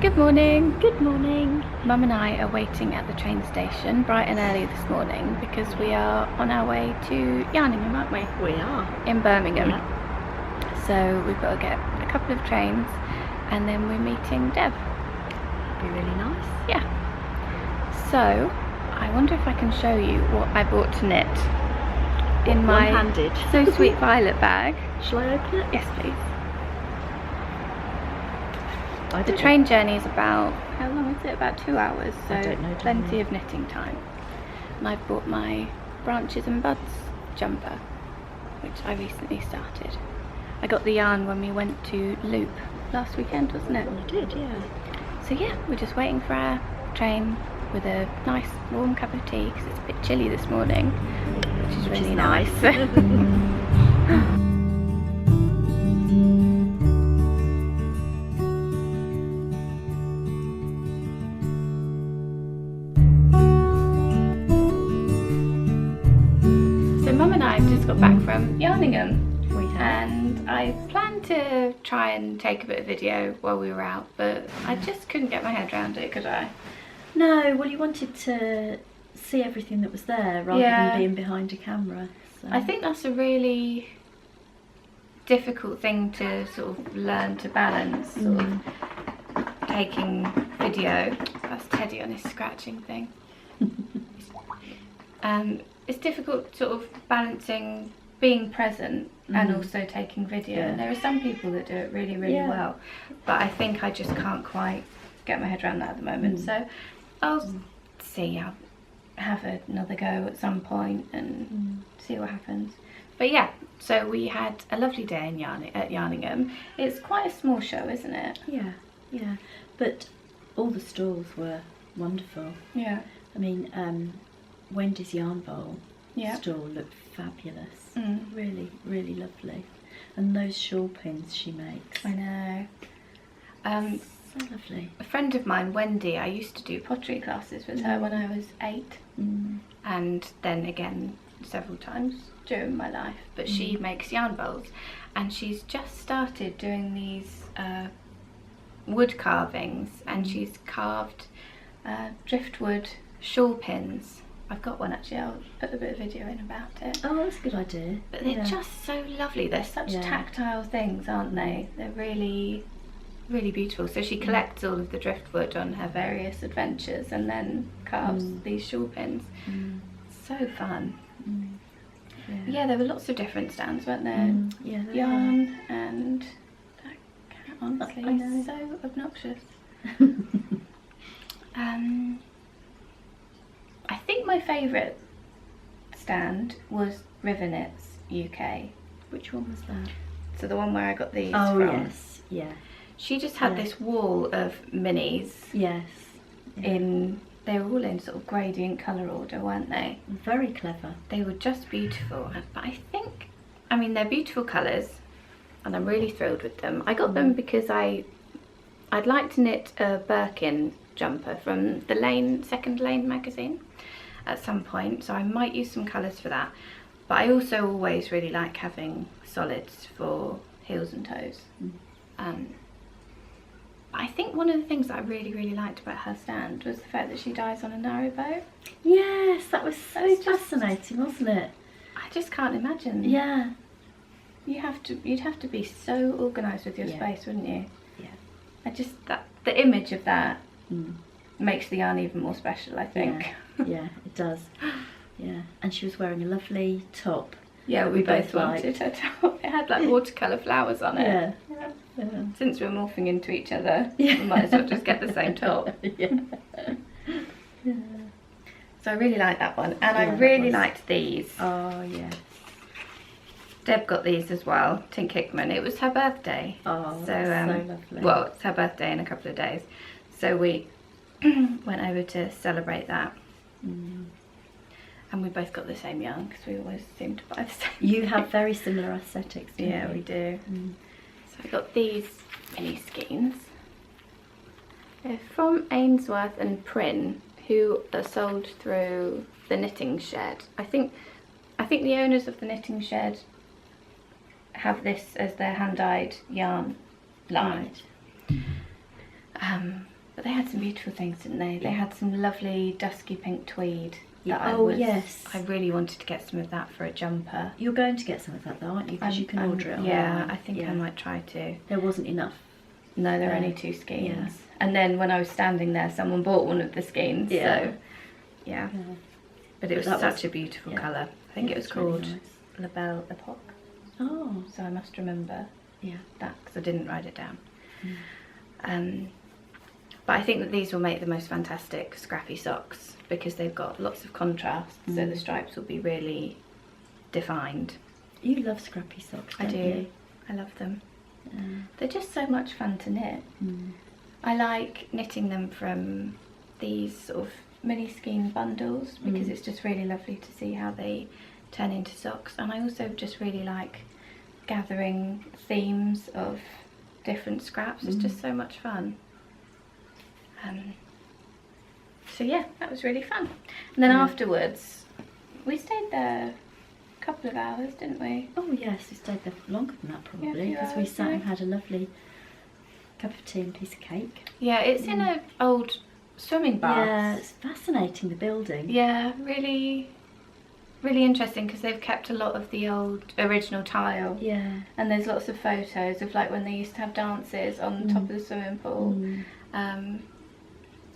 Good morning. Good morning. Mum and I are waiting at the train station bright and early this morning because we are on our way to Yarningham, aren't we? We are. In Birmingham. Yeah. So we've got to get a couple of trains and then we're meeting Deb. Be really nice. Yeah. So I wonder if I can show you what I bought to knit in my one-handed. So Sweet Violet bag. Shall I open it? Yes, please. The train journey is about, how long is it? About 2 hours, so I don't know, plenty of knitting time. And I've bought my Branches and Buds jumper, which I recently started. I got the yarn when we went to Loop last weekend, wasn't it? You did, yeah. So yeah, we're just waiting for our train with a nice warm cup of tea because it's a bit chilly this morning, which is really nice. I've just got back from Yarningham. We have. And I planned to try and take a bit of video while we were out, but I just couldn't get my head around it, could I? No, well, you wanted to see everything that was there rather than being behind a camera. So. I think that's a really difficult thing to sort of learn to balance, sort of taking video. That's Teddy on his scratching thing. It's difficult sort of balancing being present and also taking video. And there are some people that do it really, really well, but I think I just can't quite get my head around that at the moment. So I'll see, I'll have another go at some point and see what happens. But yeah, so we had a lovely day in at Yarningham. It's quite a small show, isn't it? Yeah, yeah. But all the stalls were wonderful. Yeah. I mean, Wendy's Yarn Bowl stall looked fabulous. Really, really lovely. And those shawl pins she makes. I know. So lovely. A friend of mine, Wendy, I used to do pottery classes with her when I was 8. And then again several times during my life. But she makes yarn bowls. And she's just started doing these wood carvings. And she's carved driftwood shawl pins. I've got one actually, I'll put a bit of video in about it. Oh, that's a good idea. But they're just so lovely. They're such tactile things, aren't they? They're really, really beautiful. So she collects all of the driftwood on her various adventures and then carves these shawl pins. So fun. Yeah, there were lots of different stands, weren't there? Yeah, yarn and that cat, honestly, is so obnoxious. I think my favourite stand was River Knits UK. Which one was that? So the one where I got these from. Yes, yeah. She just had this wall of minis. Yes. They were all in sort of gradient colour order, weren't they? Very clever. They were just beautiful. But I think, I mean, they're beautiful colours and I'm really thrilled with them. I got them because I'd like to knit a Birkin jumper from the Second Lane magazine at some point, so I might use some colours for that. But I also always really like having solids for heels and toes. I think one of the things that I really, really liked about her stand was the fact that she dies on a narrow bow. Yes, that was so fascinating, wasn't it? I just can't imagine. Yeah. You'd have to be so organised with your space, wouldn't you? Yeah. The image of that makes the yarn even more special, I think. Yeah, it does. Yeah, and she was wearing a lovely top. Yeah, we both wanted her top. It had like watercolour flowers on it. Yeah. Since we're morphing into each other, we might as well just get the same top. Yeah. So I really liked that one, and I really liked these. Oh yeah. Deb got these as well, Tink Hickman. It was her birthday. Oh, so lovely. Well, it's her birthday in a couple of days, so we went over to celebrate that. And we both got the same yarn because we always seem to buy the same. You have very similar aesthetics, don't you? We do. So I got these mini skeins. They're from Ainsworth and Prynne, who are sold through the Knitting Shed. I think the owners of the Knitting Shed have this as their hand-dyed yarn line. But they had some beautiful things, didn't they? They had some lovely dusky pink tweed. Yes. I really wanted to get some of that for a jumper. You're going to get some of that though, aren't you? Because you can order it online. Yeah, I think I might try to. There wasn't enough. No, there were only 2 skeins. Yeah. And then when I was standing there, someone bought one of the skeins. Yeah. So, yeah. But it was such a beautiful colour. I think it was called really nice. La Belle Epoque. Oh. So I must remember that, because I didn't write it down. But I think that these will make the most fantastic scrappy socks, because they've got lots of contrast, so the stripes will be really defined. You love scrappy socks, don't you? I do. I love them. They're just so much fun to knit. I like knitting them from these sort of mini skein bundles, because it's just really lovely to see how they turn into socks. And I also just really like gathering themes of different scraps. It's just so much fun. So yeah, that was really fun. And then afterwards, we stayed there a couple of hours, didn't we? Oh yes, we stayed there for longer than that probably, because we sat and had a lovely cup of tea and piece of cake. Yeah, it's in an old swimming bath. Yeah, it's fascinating, the building. Yeah, really, really interesting, because they've kept a lot of the old original tile. Yeah. And there's lots of photos of like when they used to have dances on the top of the swimming pool.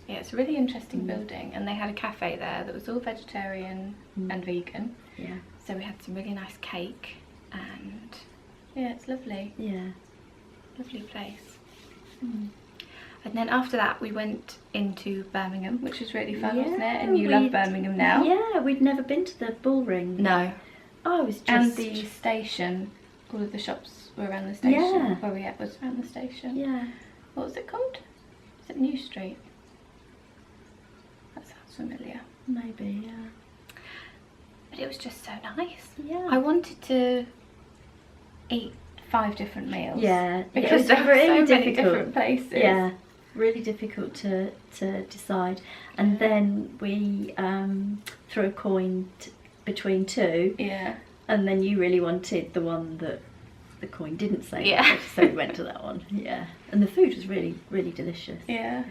Yeah, it's a really interesting building, and they had a cafe there that was all vegetarian and vegan. Yeah. So we had some really nice cake, and yeah, it's lovely. Yeah. Lovely place. And then after that we went into Birmingham, which was really fun, wasn't it? And you love Birmingham now. Yeah, we'd never been to the bull ring. No. Oh, it was just... And the station, all of the shops were around the station. Yeah. Where we was around the station. Yeah. What was it called? Is it New Street? That sounds familiar. Maybe, yeah. But it was just so nice. Yeah. I wanted to eat 5 different meals. Yeah. Because there were so many different places. Yeah. Really difficult to decide. And then we threw a coin between 2. Yeah. And then you really wanted the one that the coin didn't say. Yeah. So we went to that one. Yeah. And the food was really, really delicious. Yeah.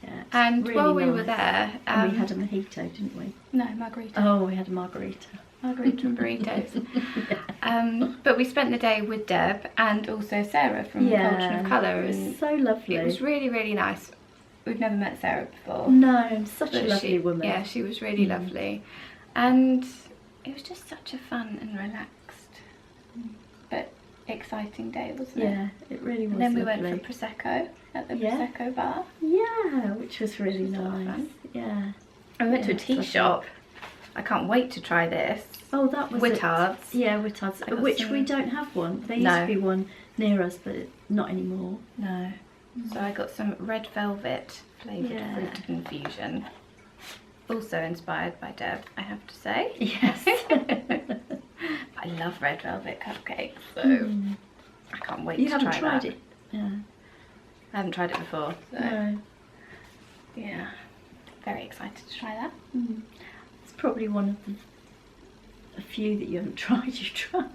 Yeah, and really while we nice. were there... and we had a mojito, didn't we? No, margarita. Oh, we had a margarita. Margarita and burritos. But we spent the day with Deb and also Sarah from Culture of Colour. It was so lovely. It was really, really nice. We've never met Sarah before. No, such a lovely woman. Yeah, she was really lovely. And it was just such a fun and relaxed but exciting day, wasn't it? Yeah, it really was. And then we went for Prosecco at the Prosecco bar. Yeah, which was really nice. Yeah. And we went to a tea shop. I can't wait to try this. Oh, that was Whittards. Yeah, Whittards, which we don't have one. There used to be one near us, but not anymore. No. So I got some red velvet flavoured fruit infusion. Also inspired by Deb, I have to say. Yes. I love red velvet cupcakes, so I can't wait to try that. You haven't tried it? Yeah. I haven't tried it before, so no. Yeah, very excited to try that. It's probably one of a few that you haven't tried. You've tried.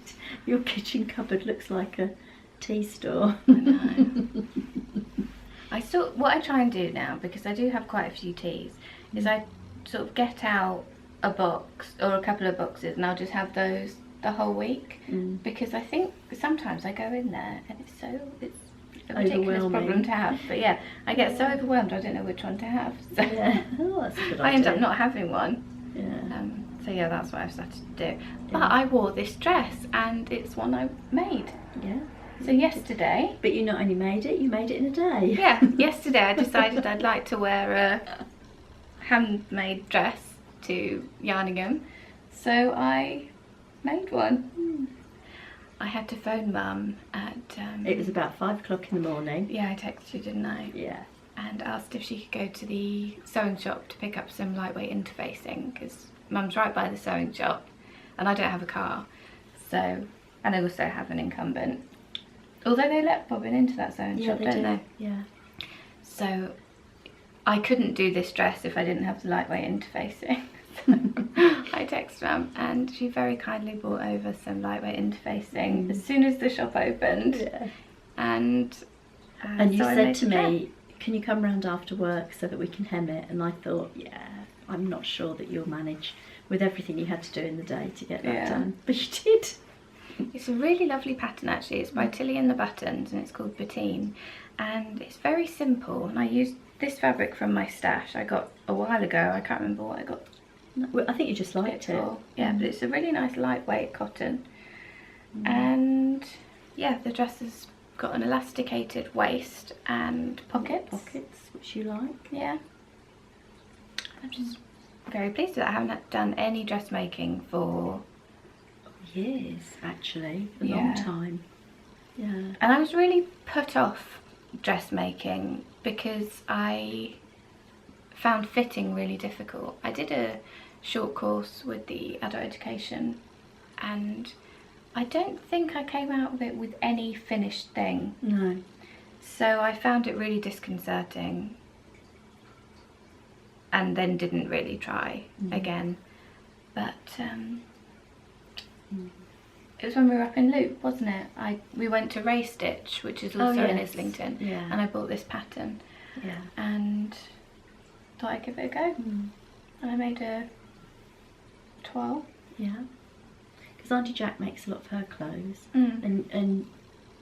Your kitchen cupboard looks like a tea store. I know. What I try and do now, because I do have quite a few teas, is I sort of get out a box or a couple of boxes, and I'll just have those the whole week, because I think sometimes I go in there and it's a ridiculous problem to have. But yeah, I get so overwhelmed I don't know which one to have. So oh, that's a good idea. I end up not having one. Yeah. So yeah, that's what I've started to do. But I wore this dress, and it's one I made. Yeah. So yesterday. But you not only made it, you made it in a day. Yeah. Yesterday I decided I'd like to wear a handmade dress to Yarningham, so I made one. I had to phone Mum at... it was about 5 o'clock in the morning. Yeah, I texted you, didn't I? Yeah. And asked if she could go to the sewing shop to pick up some lightweight interfacing, because Mum's right by the sewing shop and I don't have a car. So, and I also have an incumbent. Although they let Bobbin into that sewing shop, don't they? Yeah. So I couldn't do this dress if I didn't have the lightweight interfacing. I texted Mum and she very kindly brought over some lightweight interfacing as soon as the shop opened. Yeah. And you so said to me, can you come round after work so that we can hem it? And I thought, yeah, I'm not sure that you'll manage with everything you had to do in the day to get that done. But you did. It's a really lovely pattern actually. It's by Tilly and the Buttons and it's called Bettine. And it's very simple. And I used this fabric from my stash I got a while ago. I can't remember what I got. I think you just liked it. Yeah, but it's a really nice lightweight cotton. And yeah, the dress has got an elasticated waist and pockets. Pockets, which you like. Yeah. I'm just very pleased with that. I haven't done any dressmaking for years, actually. A long time. Yeah. And I was really put off dressmaking because I found fitting really difficult. I did a short course with the adult education and I don't think I came out of it with any finished thing. No. So I found it really disconcerting and then didn't really try again. But it was when we were up in Loop, wasn't it? We went to Ray Stitch, which is also in Islington, and I bought this pattern and thought I'd give it a go. And I made a 12. Yeah. Because Auntie Jack makes a lot of her clothes, and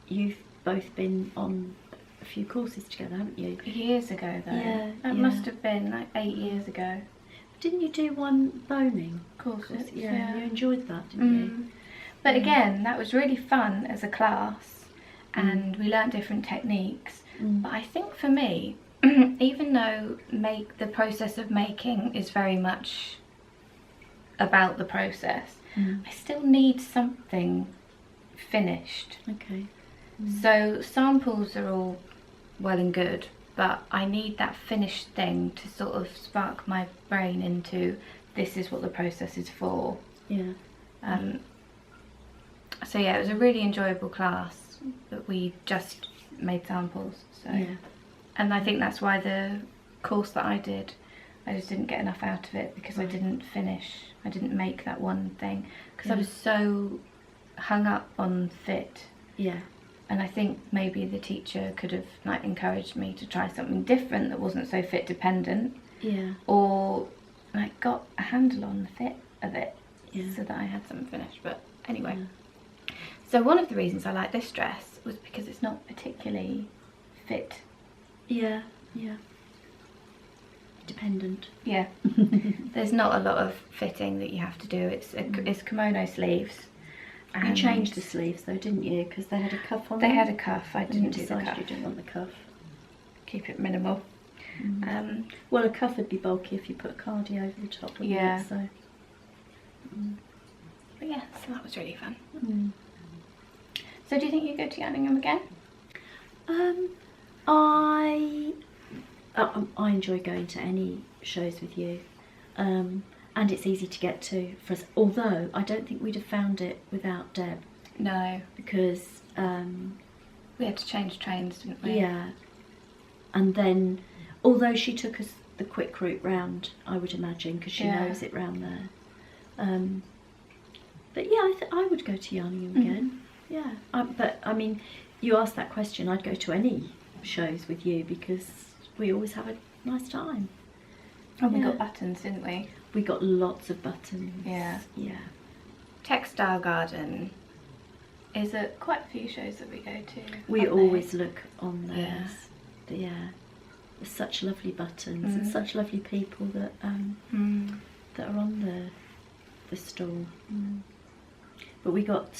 you've both been on a few courses together, haven't you? Years ago though. Yeah. That must have been like 8 years ago. Didn't you do one boning Course. Yeah, you enjoyed that, didn't you? But again, that was really fun as a class and we learnt different techniques. But I think for me, even though the process of making is very much about the process, I still need something finished. Okay. So samples are all well and good, but I need that finished thing to sort of spark my brain into this is what the process is for. Yeah. So yeah, it was a really enjoyable class, but we just made samples. So, and I think that's why the course that I did, I just didn't get enough out of it because I didn't finish. I didn't make that one thing because I was so hung up on fit. Yeah. And I think maybe the teacher could have like encouraged me to try something different that wasn't so fit dependent. Yeah. Or like got a handle on the fit of it so that I had something finished. But anyway. So one of the reasons I like this dress was because it's not particularly fit. Yeah, yeah. Dependent. Yeah. There's not a lot of fitting that you have to do. It's kimono sleeves. You changed the sleeves though, didn't you? Because they had a cuff on them. They had a cuff. I didn't do the cuff. You didn't want the cuff. Keep it minimal. Well, a cuff would be bulky if you put a cardi over the top, wouldn't it? So. But yeah, so that was really fun. So do you think you go to Yarningham again? I enjoy going to any shows with you, and it's easy to get to for us. Although I don't think we'd have found it without Deb. No, because we had to change trains, didn't we? Yeah, and then although she took us the quick route round, I would imagine, because she knows it round there. But yeah, I would go to Yarningham again. Yeah, but I mean, you asked that question, I'd go to any shows with you because we always have a nice time. And we got buttons, didn't we? We got lots of buttons. Yeah. Yeah. Textile Garden is at quite a few shows that we go to. We always look on those. Yeah. There's such lovely buttons and such lovely people that that are on the stall. But we got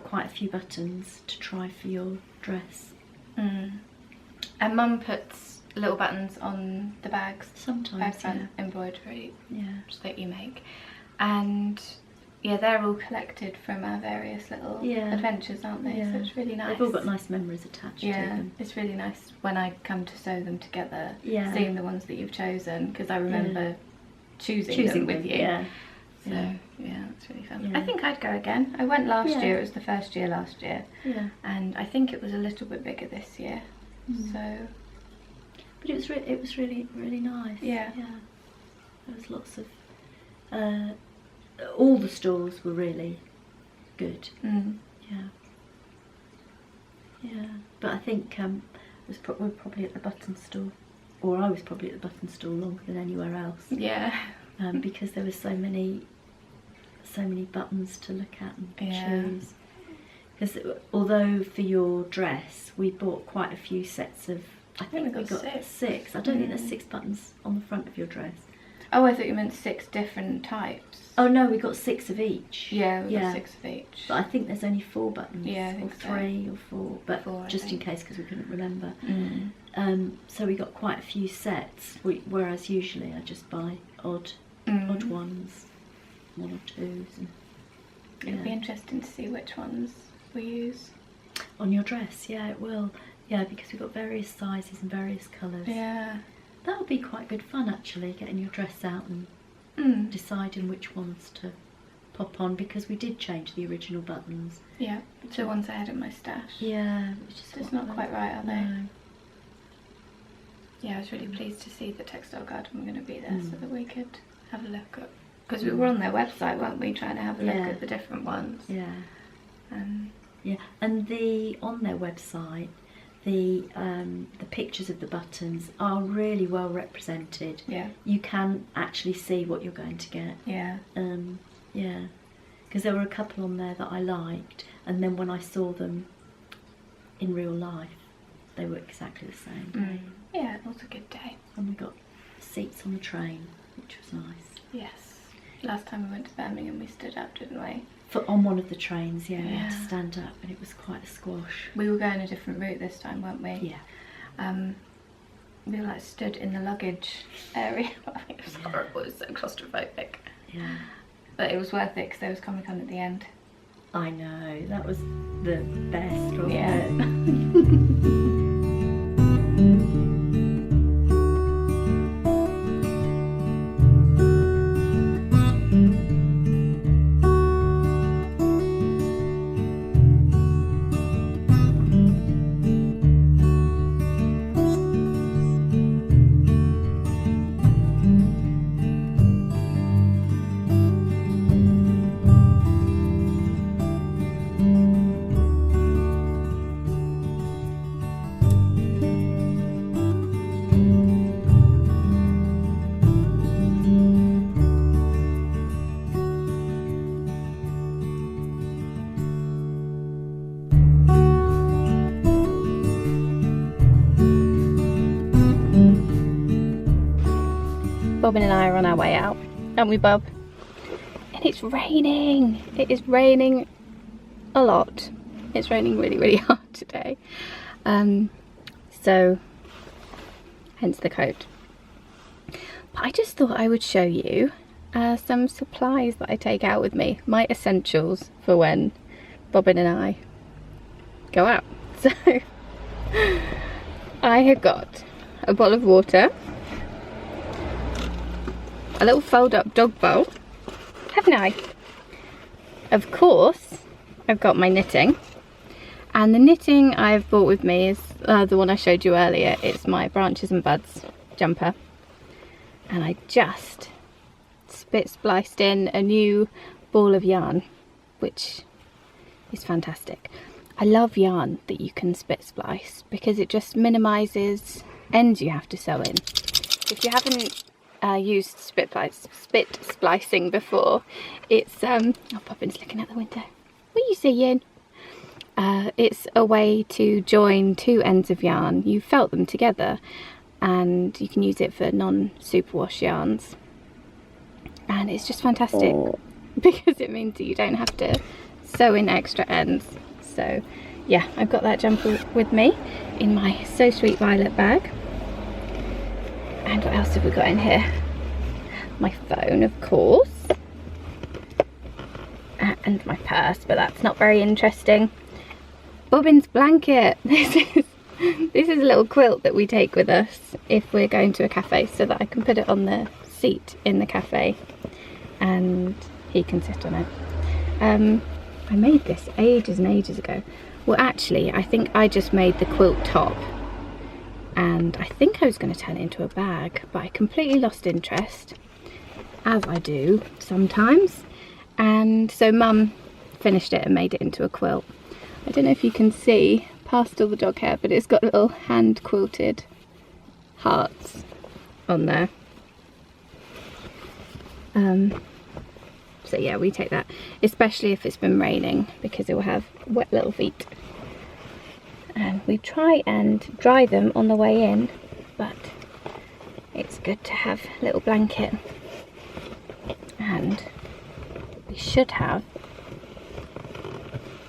quite a few buttons to try for your dress. And Mum puts little buttons on the bags. Sometimes, embroidery that you make. And yeah, they're all collected from our various little adventures, aren't they? So it's really nice. They've all got nice memories attached to them. It's really nice when I come to sew them together, seeing the ones that you've chosen, because I remember choosing them with you. Yeah. So yeah, it's really fun. I think I'd go again. I went last year. It was the first year last year. Yeah. And I think it was a little bit bigger this year. So. But it was really nice. Yeah. Yeah. There was lots of. All the stalls were really good. Yeah. Yeah. But I think we're probably at the button store, or I was probably at the button store longer than anywhere else. Yeah. Because there were so many buttons to look at and choose. Because although for your dress we bought quite a few sets of, I think we got six. I don't think there's 6 buttons on the front of your dress. Oh, I thought you meant 6 different types. Oh no, we got 6 of each. Yeah, we got 6 of each. But I think there's only 4 buttons. Yeah, I think or 3 or 4. But 4, just in case, because we couldn't remember. So we got quite a few sets. Whereas usually I just buy odd ones, 1 or 2s. It'll be interesting to see which ones we use. On your dress, yeah, it will. Yeah, because we've got various sizes and various colours. Yeah. That would be quite good fun, actually, getting your dress out and deciding which ones to pop on, because we did change the original buttons. Yeah, the ones I had in my stash. Yeah. It's not quite right, are they? No. Yeah, I was really pleased to see the textile garden were going to be there so that we could have a look at, because we were on their website, weren't we, trying to have a look at the different ones. Yeah. Yeah, and on their website, the pictures of the buttons are really well represented. Yeah. You can actually see what you're going to get. Yeah. Yeah. Because there were a couple on there that I liked, and then when I saw them in real life, they were exactly the same. Yeah, it was a good day. And we got seats on the train, which was nice. Yes. Last time we went to Birmingham, we stood up, didn't we? On one of the trains, yeah, we had to stand up, and it was quite a squash. We were going a different route this time, weren't we? Yeah. We were stood in the luggage area. It was horrible, it was so claustrophobic. Yeah. But it was worth it because there was Comic Con at the end. I know, that was the best, wasn't it? Bobbin and I are on our way out, aren't we, Bob? And it's raining. It is raining a lot. It's raining really, really hard today. So, hence the coat. But I just thought I would show you some supplies that I take out with me. My essentials for when Bobbin and I go out. So, I have got a bottle of water, a little fold up dog bowl, haven't I? Of course, I've got my knitting, and the knitting I've brought with me is the one I showed you earlier. It's my Branches and Buds jumper, and I just spliced in a new ball of yarn, which is fantastic. I love yarn that you can splice because it just minimises ends you have to sew in. If you haven't used spit splicing before, it's oh, Bobbins looking out the window. What are you seeing? It's a way to join 2 ends of yarn. You felt them together, and you can use it for non-superwash yarns, and it's just fantastic because it means that you don't have to sew in extra ends. So yeah, I've got that jumper with me in my So Sweet Violet bag. And what else have we got in here? My phone, of course, and my purse, but that's not very interesting. Bobbins' blanket. This is a little quilt that we take with us if we're going to a cafe, so that I can put it on the seat in the cafe and he can sit on it. I made this ages and ages ago. Well, actually, I think I just made the quilt top, and I think I was going to turn it into a bag, but I completely lost interest, as I do sometimes, and so Mum finished it and made it into a quilt. I don't know if you can see, past all the dog hair, but it's got little hand quilted hearts on there. So yeah, we take that, especially if it's been raining, because it will have wet little feet. And we try and dry them on the way in, but it's good to have a little blanket. And we should have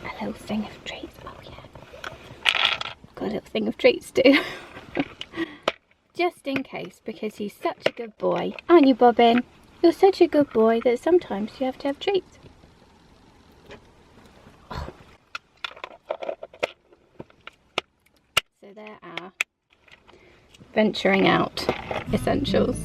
a little thing of treats. Oh yeah, got a little thing of treats too. Just in case, because he's such a good boy, aren't you, Bobbin? You're such a good boy that sometimes you have to have treats. Oh. So there are venturing out essentials.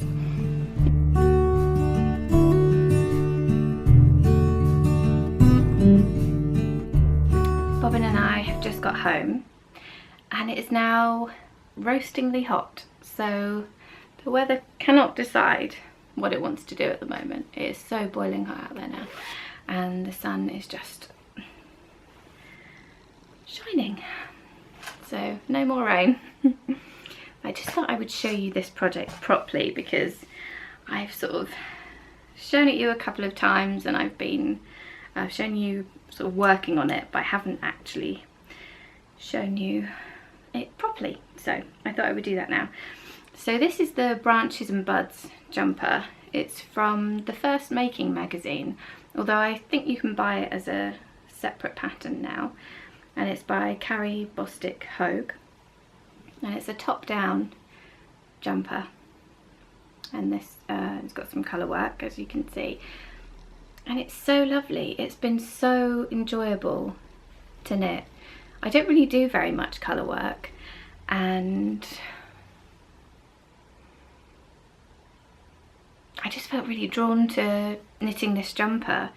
Bobbin and I have just got home, and it is now roastingly hot, so the weather cannot decide what it wants to do at the moment. It is so boiling hot out there now, and the sun is just shining, so no more rain. I just thought I would show you this project properly, because I've sort of shown it you a couple of times, and I've shown you sort of working on it, but I haven't actually shown you it properly, so I thought I would do that now. So this is the Branches and Buds jumper. It's from the First Making magazine, although I think you can buy it as a separate pattern now, and it's by Carrie Bostic Hogue, and it's a top-down jumper, and this it's got some colour work, as you can see, and it's so lovely. It's been so enjoyable to knit. I don't really do very much colour work, and I just felt really drawn to knitting this jumper.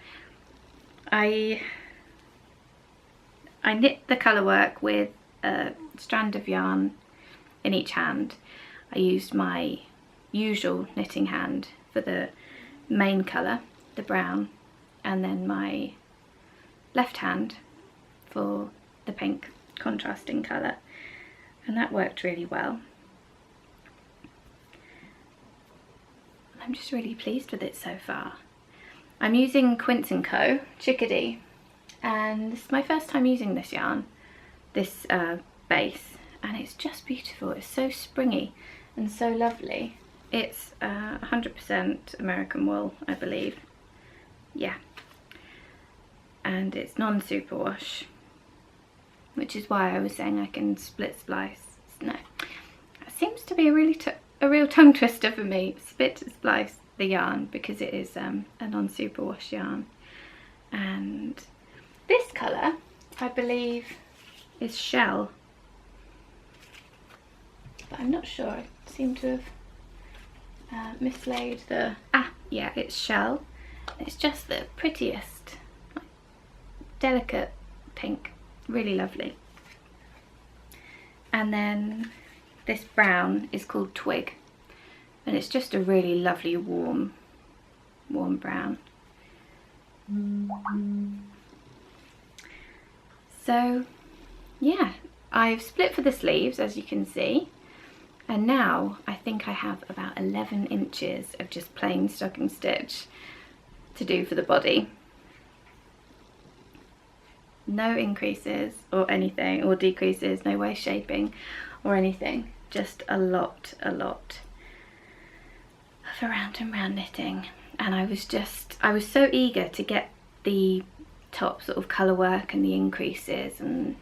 I knit the colour work with a strand of yarn in each hand. I used my usual knitting hand for the main colour, the brown, and then my left hand for the pink contrasting colour, and that worked really well. I'm just really pleased with it so far. I'm using Quince & Co. Chickadee, and this is my first time using this yarn, this base, and it's just beautiful. It's so springy and so lovely. It's 100% American wool, I believe. Yeah. And it's non-superwash, which is why I was saying I can split splice. No, it seems to be a real tongue twister for me, split splice the yarn, because it is a non-superwash yarn. And this colour, I believe, is Shell, but I'm not sure. I seem to have mislaid the... yeah, it's Shell. It's just the prettiest, like, delicate pink, really lovely. And then this brown is called Twig, and it's just a really lovely warm brown. So yeah, I've split for the sleeves, as you can see, and now I think I have about 11 inches of just plain stocking stitch to do for the body. No increases or anything, or decreases, no waist shaping or anything, just a lot of around and round knitting. And I was so eager to get the top sort of colour work and the increases and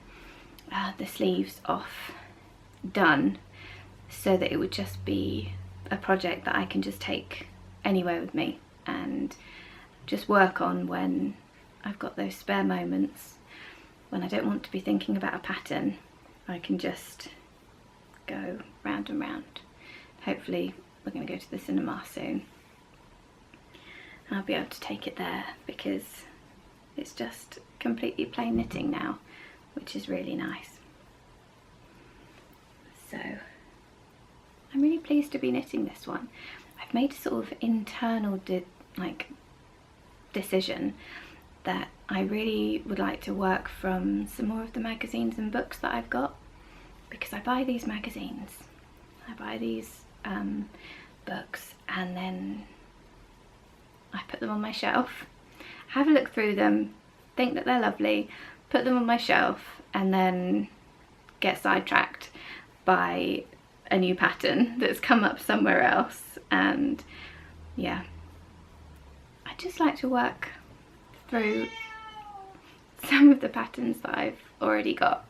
the sleeves off done, so that it would just be a project that I can just take anywhere with me and just work on when I've got those spare moments, when I don't want to be thinking about a pattern. I can just go round and round. Hopefully we're going to go to the cinema soon, and I'll be able to take it there, because it's just completely plain knitting now, which is really nice. So I'm really pleased to be knitting this one. I've made a sort of internal decision that I really would like to work from some more of the magazines and books that I've got, because I buy these magazines, I buy these books, and then I put them on my shelf, have a look through them, think that they're lovely, put them on my shelf, and then get sidetracked by a new pattern that's come up somewhere else. And yeah, I just like to work through some of the patterns that I've already got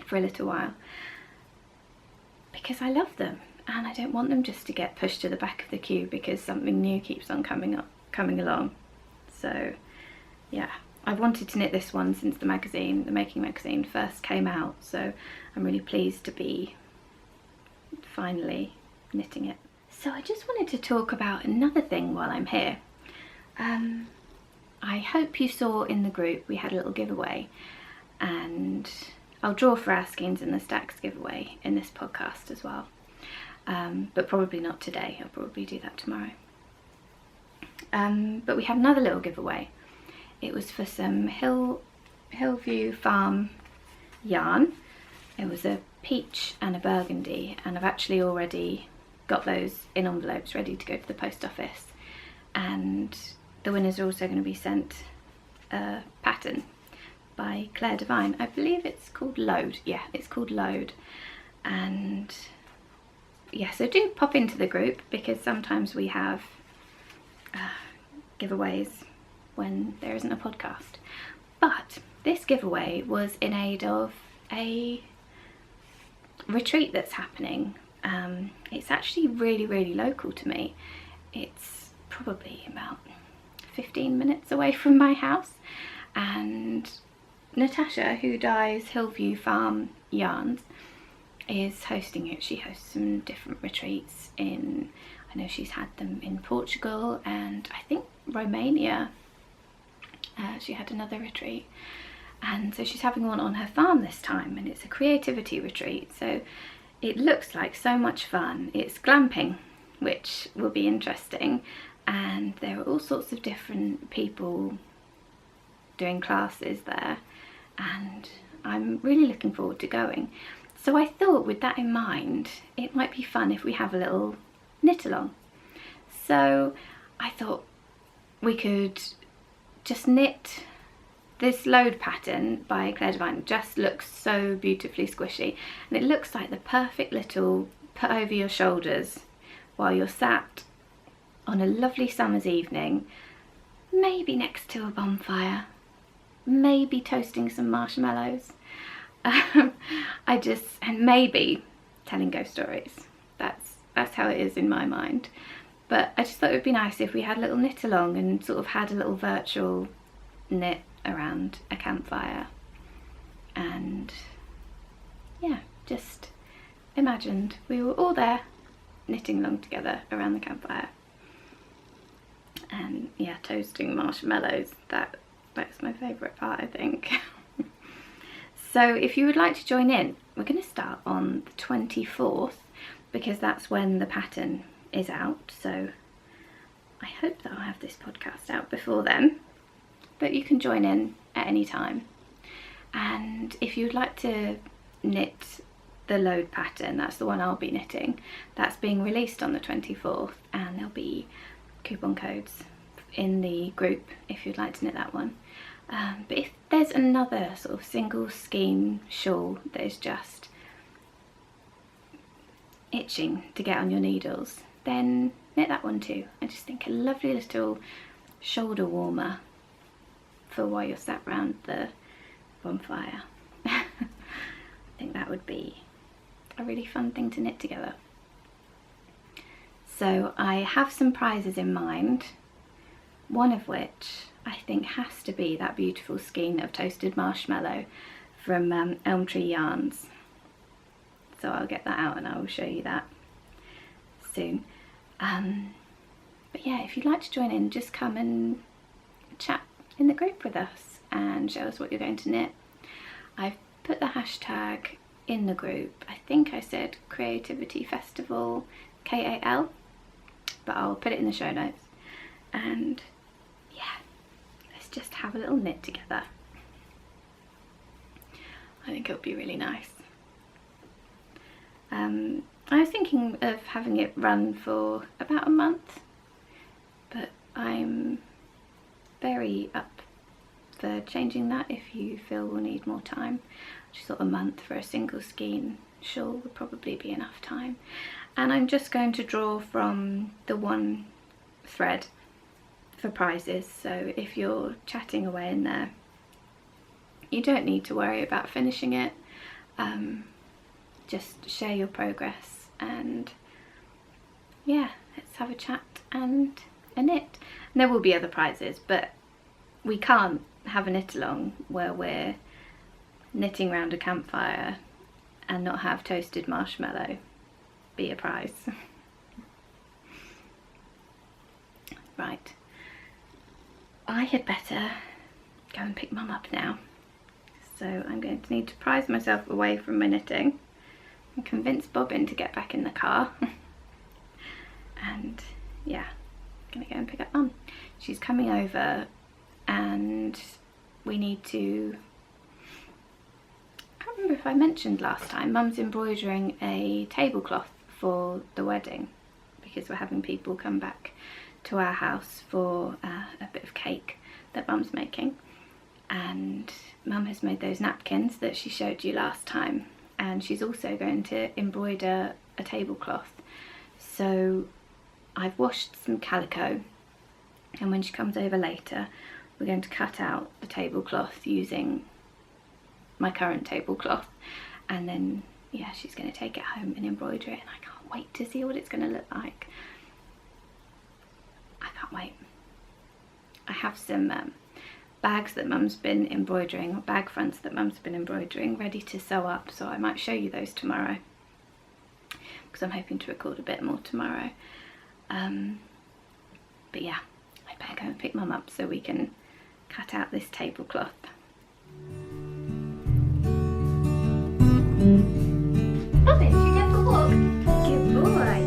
for a little while, because I love them and I don't want them just to get pushed to the back of the queue because something new keeps on coming along. So yeah, I've wanted to knit this one since the Making magazine first came out, so I'm really pleased to be finally knitting it. So I just wanted to talk about another thing while I'm here. I hope you saw in the group we had a little giveaway, and I'll draw for our Skeins in the Stacks giveaway in this podcast as well, but probably not today. I'll probably do that tomorrow. But we had another little giveaway. It was for some Hillview Farm yarn. It was a peach and a burgundy, and I've actually already got those in envelopes ready to go to the post office, and the winners are also going to be sent a pattern by Claire Devine. I believe it's called Load. Yeah, it's called Load. And yeah, so do pop into the group, because sometimes we have giveaways when there isn't a podcast. But this giveaway was in aid of a retreat that's happening. It's actually really local to me. It's probably about 15 minutes away from my house, and Natasha, who dyes Hillview Farm yarns, is hosting it. She hosts some different retreats in, I know she's had them in Portugal and I think Romania. She had another retreat, and so she's having one on her farm this time, and it's a creativity retreat, so it looks like so much fun. It's glamping, which will be interesting, and there are all sorts of different people doing classes there, and I'm really looking forward to going. So I thought, with that in mind, it might be fun if we have a little knit along. So I thought we could just knit this Load pattern by Claire Devine. It just looks so beautifully squishy, and it looks like the perfect little put over your shoulders while you're sat on a lovely summer's evening, maybe next to a bonfire, maybe toasting some marshmallows, and maybe telling ghost stories. That's how it is in my mind. But I just thought it would be nice if we had a little knit along and sort of had a little virtual knit around a campfire, and yeah, just imagined we were all there knitting along together around the campfire, and yeah, toasting marshmallows. That's my favourite part, I think. So if you would like to join in, we're going to start on the 24th, because that's when the pattern is out, so I hope that I'll have this podcast out before then, but you can join in at any time. And if you'd like to knit the Load pattern, that's the one I'll be knitting, that's being released on the 24th, and there'll be coupon codes in the group if you'd like to knit that one. But if there's another sort of single skein shawl that is just itching to get on your needles, then knit that one too. I just think a lovely little shoulder warmer for while you're sat round the bonfire. I think that would be a really fun thing to knit together. So I have some prizes in mind, one of which I think has to be that beautiful skein of toasted marshmallow from Elm Tree Yarns. So I'll get that out and I will show you that soon. But yeah, if you'd like to join in, just come and chat in the group with us and show us what you're going to knit. I've put the hashtag in the group. I think I said Creativity Festival KAL, but I'll put it in the show notes. And yeah, let's just have a little knit together. I think it'll be really nice. I was thinking of having it run for about a month, but I'm very up for changing that if you feel we'll need more time. I just thought a month for a single skein shawl would probably be enough time. And I'm just going to draw from the one thread for prizes, so if you're chatting away in there, you don't need to worry about finishing it. Just share your progress, and yeah, let's have a chat and a knit. And there will be other prizes, but we can't have a knit along where we're knitting round a campfire and not have toasted marshmallow be a prize. Right, I had better go and pick Mum up now. So I'm going to need to prise myself away from my knitting and convince Bobbin to get back in the car. And yeah, I'm gonna go and pick up Mum. She's coming over and we need to, I can't remember if I mentioned last time, Mum's embroidering a tablecloth for the wedding because we're having people come back to our house for a bit of cake that Mum's making. And Mum has made those napkins that she showed you last time, and she's also going to embroider a tablecloth. So I've washed some calico, and when she comes over later we're going to cut out the tablecloth using my current tablecloth, and then yeah, she's going to take it home and embroider it, and I can't wait to see what it's going to look like. I can't wait. I have some bags that Mum's been embroidering, or bag fronts that Mum's been embroidering, ready to sew up, so I might show you those tomorrow because I'm hoping to record a bit more tomorrow. But yeah, I better go and pick Mum up so we can cut out this tablecloth. Bobbins, you go for a walk? Good boy.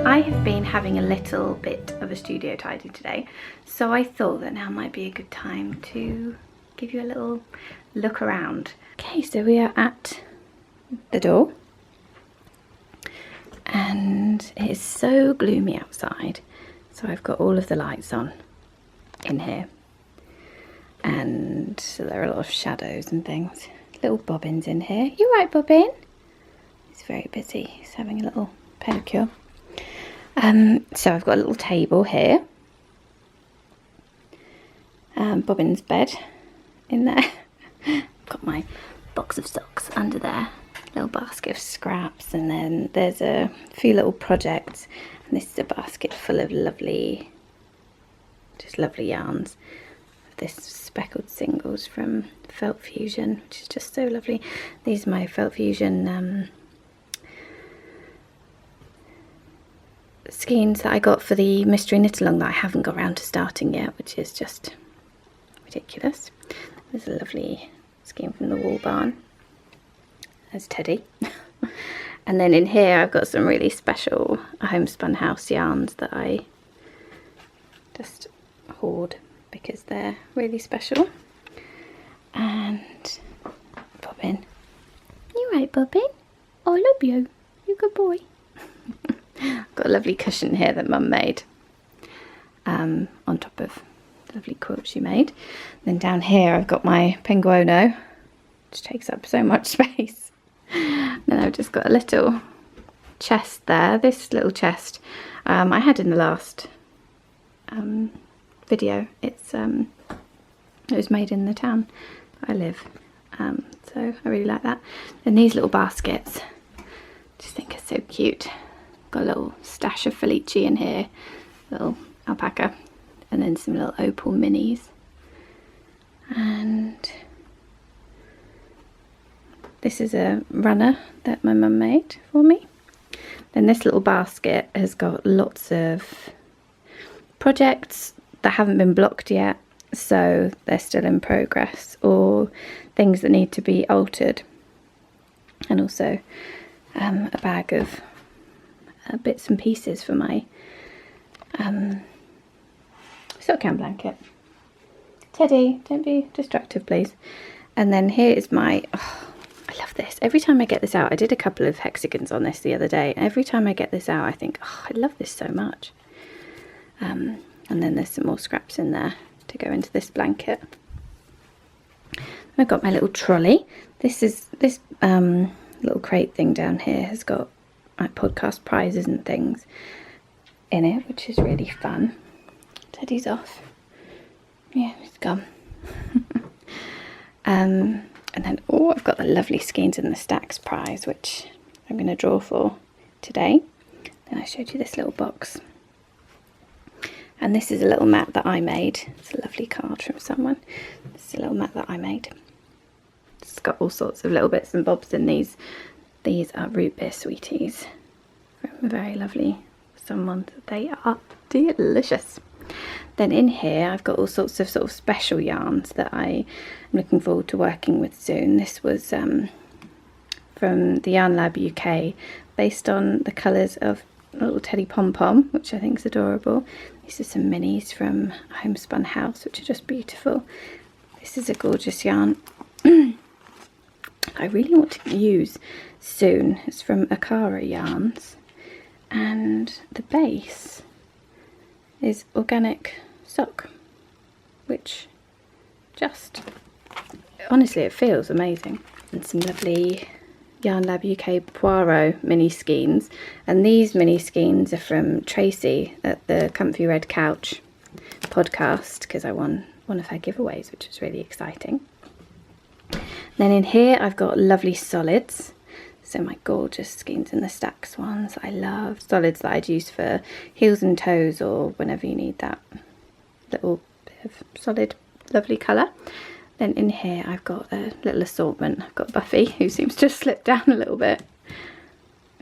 I have been having a little bit of a studio tidy today, so I thought that now might be a good time to give you a little look around. Okay, so we are at the door and it is so gloomy outside, so I've got all of the lights on in here, and so there are a lot of shadows and things. Little Bobbins in here. You right, Bobbin? He's very busy, he's having a little pedicure. So I've got a little table here, Bobbin's bed in there, got my box of socks under there, little basket of scraps, and then there's a few little projects, and this is a basket full of lovely, just lovely yarns. This speckled singles from Felt Fusion, which is just so lovely. These are my Felt Fusion skeins that I got for the mystery knit along that I haven't got around to starting yet, which is just ridiculous. There's a lovely skein from the Wool Barn. There's Teddy. And then in here I've got some really special homespun house yarns that I just hoard because they're really special. And Bobbin. You right, Bobbin? I love you. You're a good boy. Got a lovely cushion here that Mum made on top of the lovely quilt she made. Then down here I've got my penguono, which takes up so much space. Then I've just got a little chest there. This little chest I had in the last video. It was made in the town I live, so I really like that. And these little baskets, just think are so cute. Got a little stash of Felici in here, little alpaca, and then some little opal minis. And this is a runner that my mum made for me. Then this little basket has got lots of projects that haven't been blocked yet, so they're still in progress, or things that need to be altered. And also a bag of bits and pieces for my silk gown blanket. Teddy, don't be destructive, please. And then here is my, I love this. Every time I get this out, I did a couple of hexagons on this the other day. Every time I get this out, I think, I love this so much. And then there's some more scraps in there to go into this blanket. I've got my little trolley. This little crate thing down here has got like podcast prizes and things in it, which is really fun. Teddy's off. Yeah, he's gone. And then, I've got the lovely Skeins in the Stacks prize, which I'm going to draw for today. Then I showed you this little box. And this is a little mat that I made. It's a lovely card from someone. This is a little mat that I made. It's got all sorts of little bits and bobs in these. These are root beer sweeties from a very lovely someone. They are delicious. Then in here I've got all sorts of sort of special yarns that I'm looking forward to working with soon. This was from the Yarn Lab UK, based on the colours of a little teddy pom-pom, which I think is adorable. These are some minis from Homespun House, which are just beautiful. This is a gorgeous yarn I really want to use soon. It's from Akara Yarns, and the base is organic sock, which just, honestly, it feels amazing. And some lovely Yarn Lab UK Poirot mini skeins, and these mini skeins are from Tracy at the Comfy Red Couch podcast, because I won one of her giveaways, which was really exciting. Then in here I've got lovely solids, so my gorgeous Skeins in the Stacks ones. I love solids that I'd use for heels and toes, or whenever you need that little bit of solid lovely colour. Then in here I've got a little assortment. I've got Buffy, who seems to have slipped down a little bit.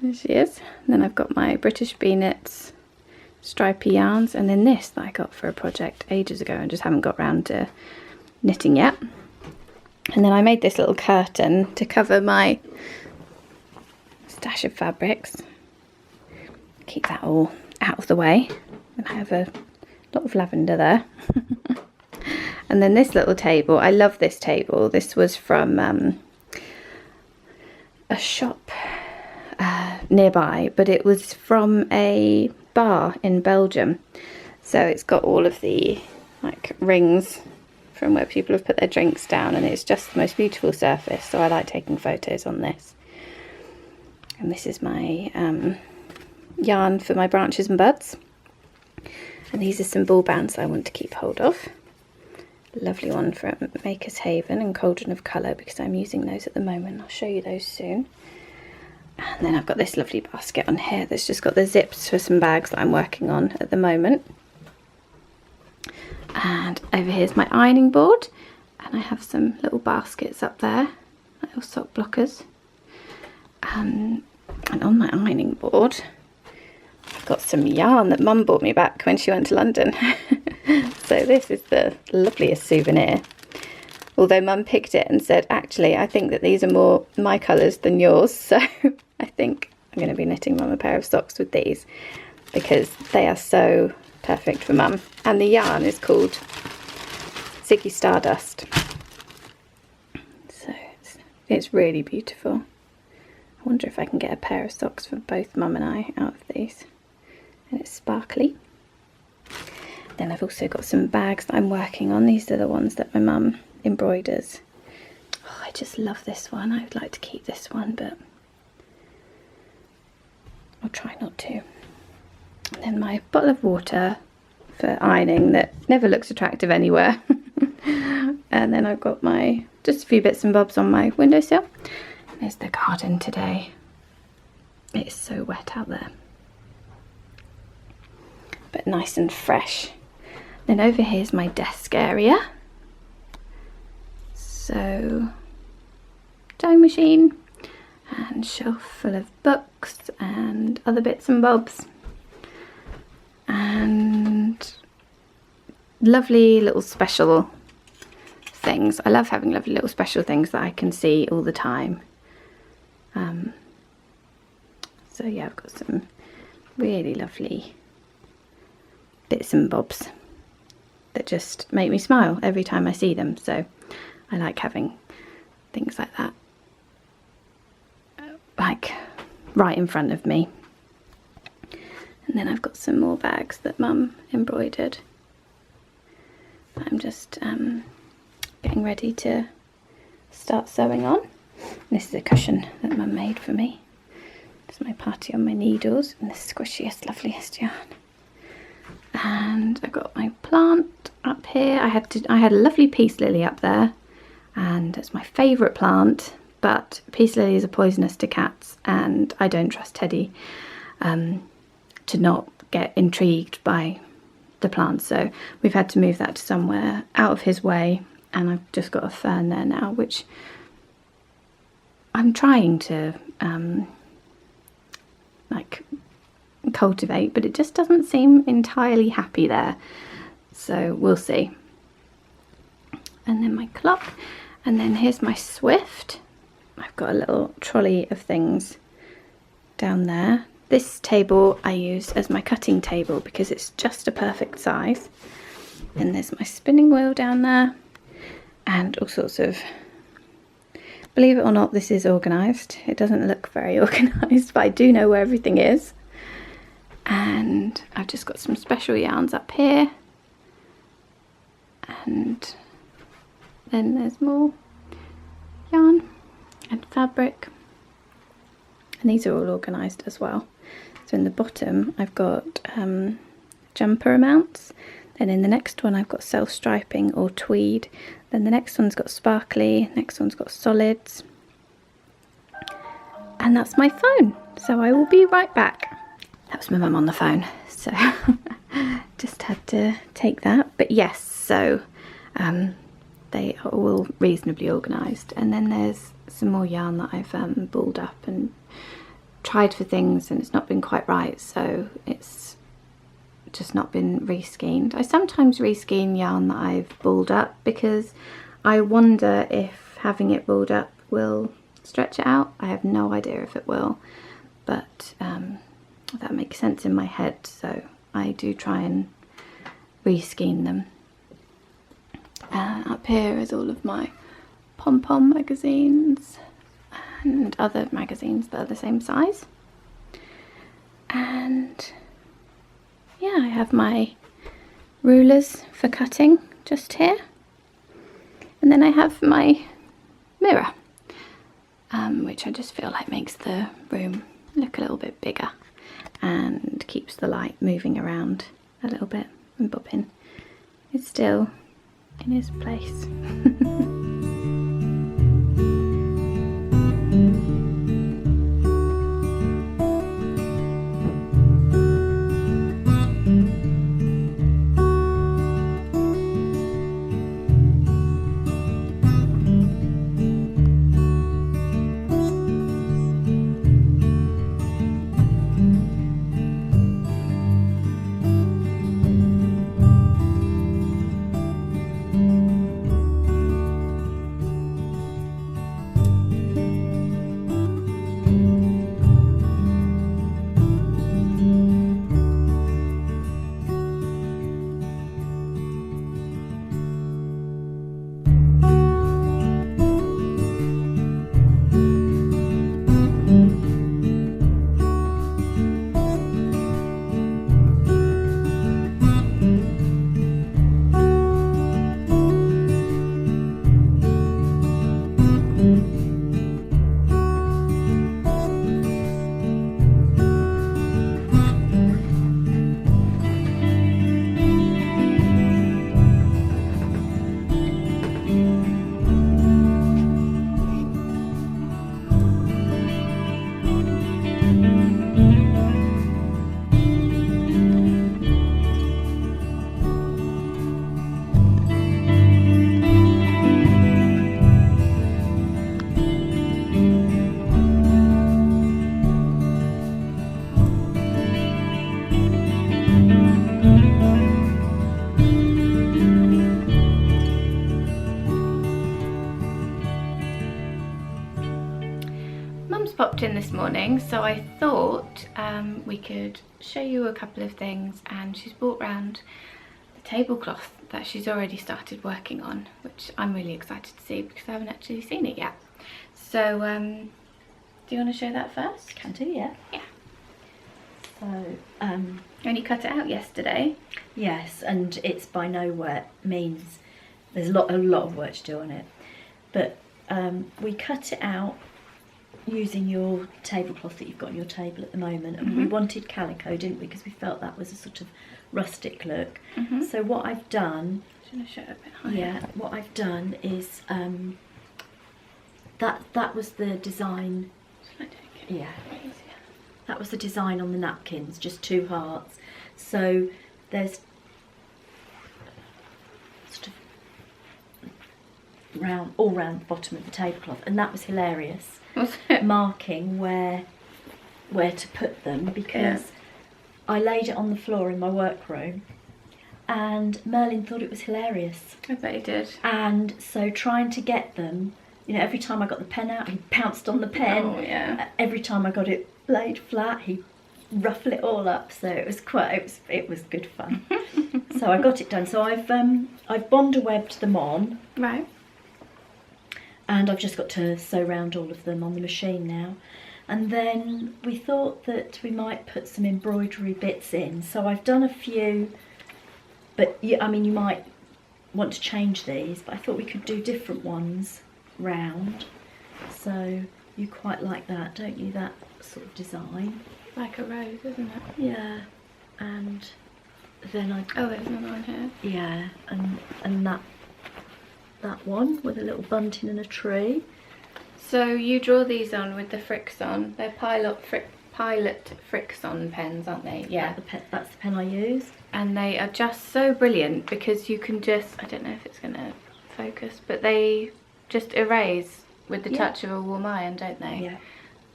There she is. And then I've got my British Bee Knits stripy yarns, and then this that I got for a project ages ago and just haven't got round to knitting yet. And then I made this little curtain to cover my stash of fabrics. Keep that all out of the way. And I have a lot of lavender there. And then this little table, I love this table. This was from a shop nearby, but it was from a bar in Belgium. So it's got all of the like rings from where people have put their drinks down, and it's just the most beautiful surface. So I like taking photos on this. And this is my yarn for my branches and buds. And these are some ball bands that I want to keep hold of. Lovely one from Maker's Haven and Cauldron of Colour, because I'm using those at the moment. I'll show you those soon. And then I've got this lovely basket on here that's just got the zips for some bags that I'm working on at the moment. And over here's my ironing board, and I have some little baskets up there, little sock blockers. And on my ironing board I've got some yarn that Mum bought me back when she went to London. So this is the loveliest souvenir. Although Mum picked it and said, actually, I think that these are more my colours than yours. So I think I'm going to be knitting Mum a pair of socks with these, because they are so perfect for Mum. And the yarn is called Ziggy Stardust. So it's really beautiful. I wonder if I can get a pair of socks for both Mum and I out of these. And it's sparkly. Then I've also got some bags that I'm working on. These are the ones that my mum embroiders. Oh, I just love this one. I would like to keep this one, but I'll try not to. And then my bottle of water for ironing that never looks attractive anywhere. And then I've got my, just a few bits and bobs on my windowsill. There's the garden today. It is so wet out there, but nice and fresh. Then over here's my desk area. So, sewing machine and shelf full of books and other bits and bobs. And lovely little special things. I love having lovely little special things that I can see all the time. So yeah, I've got some really lovely bits and bobs that just make me smile every time I see them. So I like having things like that, like right in front of me. And then I've got some more bags that Mum embroidered. I'm just getting ready to start sewing on. This is a cushion that Mum made for me. It's my party on my needles in the squishiest, loveliest yarn. And I got my plant up here. I had a lovely peace lily up there, and it's my favourite plant, but peace lilies are poisonous to cats, and I don't trust Teddy to not get intrigued by the plant, so we've had to move that to somewhere out of his way, and I've just got a fern there now, which I'm trying to like cultivate, but it just doesn't seem entirely happy there, so we'll see. And then my clock, and then here's my Swift. I've got a little trolley of things down there. This table I use as my cutting table because it's just a perfect size. And there's my spinning wheel down there and all sorts of, believe it or not, this is organised. It doesn't look very organised, but I do know where everything is. And I've just got some special yarns up here. And then there's more yarn and fabric. And these are all organised as well. So in the bottom I've got jumper amounts. Then in the next one I've got self-striping or tweed. Then the next one's got sparkly, next one's got solids. And that's my phone. So I will be right back. That was my mum on the phone. So just had to take that. But yes, so they are all reasonably organised. And then there's some more yarn that I've balled up and tried for things, and it's not been quite right, so it's just not been reskeined. I sometimes reskein yarn that I've balled up because I wonder if having it balled up will stretch it out. I have no idea if it will, but that makes sense in my head, so I do try and reskein them. Up here is all of my pom-pom magazines and other magazines that are the same size. And yeah, I have my rulers for cutting just here. And then I have my mirror, which I just feel like makes the room look a little bit bigger and keeps the light moving around a little bit, and Bobbin is still in his place. Mum's popped in this morning, so I thought we could show you a couple of things, and she's brought round the tablecloth that she's already started working on, which I'm really excited to see because I haven't actually seen it yet. So do you want to show that first? Can do, yeah. Yeah. So, and you cut it out yesterday. yes, and it's by no means, there's a lot of work to do on it, but we cut it out using your tablecloth that you've got on your table at the moment, and we wanted calico, didn't we, because we felt that was a sort of rustic look. So what I've done, I'm going to show it a bit higher. yeah, what I've done is that was the design. Shall I take it? Yeah, Easier. that was the design on the napkins, just 2 hearts. So there's sort of all round the bottom of the tablecloth, and that was hilarious. Was it? Marking where to put them, because I laid it on the floor in my workroom, and Merlin thought it was hilarious. I bet he did. And so trying to get them, you know, every time I got the pen out, he pounced on the pen. Oh yeah. Every time I got it laid flat, he'd ruffle it all up. So it was good fun. So I got it done. So I've bonder webbed them on, Right. and I've just got to sew round all of them on the machine now. And then we thought that we might put some embroidery bits in. So I've done a few, but I mean, you might want to change these, but I thought we could do different ones round. So you quite like that, don't you, that sort of design? Like a rose, isn't it? Yeah. And then Oh, there's another one here. yeah, and that one with a little bunting and a tree. So you draw these on with the Frickson. They're Pilot Frickson pens, aren't they? Yeah. That's the pen I use. And they are just so brilliant because you can just, I don't know if it's going to focus, but they just erase with the touch of a warm iron, don't they? Yeah.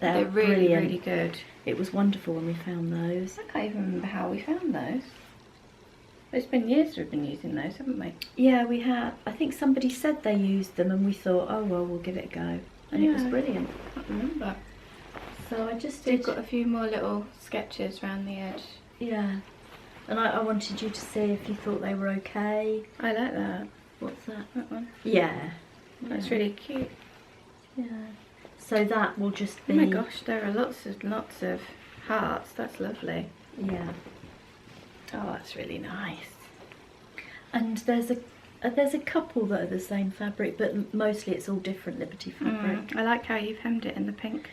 They're really, brilliant. really good. It was wonderful when we found those. I can't even remember how we found those. It's been years we've been using those, haven't we? Yeah, we have. I think somebody said they used them, and we thought, oh well, we'll give it a go. And it was brilliant. I can't remember. So I just They've did. got a few more little sketches around the edge. Yeah. And I wanted you to see if you thought they were okay. I like that. What's that? That one. Yeah. That's really cute. Yeah. So that will just be. Oh my gosh, there are lots of hearts. That's lovely. Yeah. Oh, that's really nice. And there's a couple that are the same fabric, but mostly it's all different Liberty fabric. I like how you've hemmed it in the pink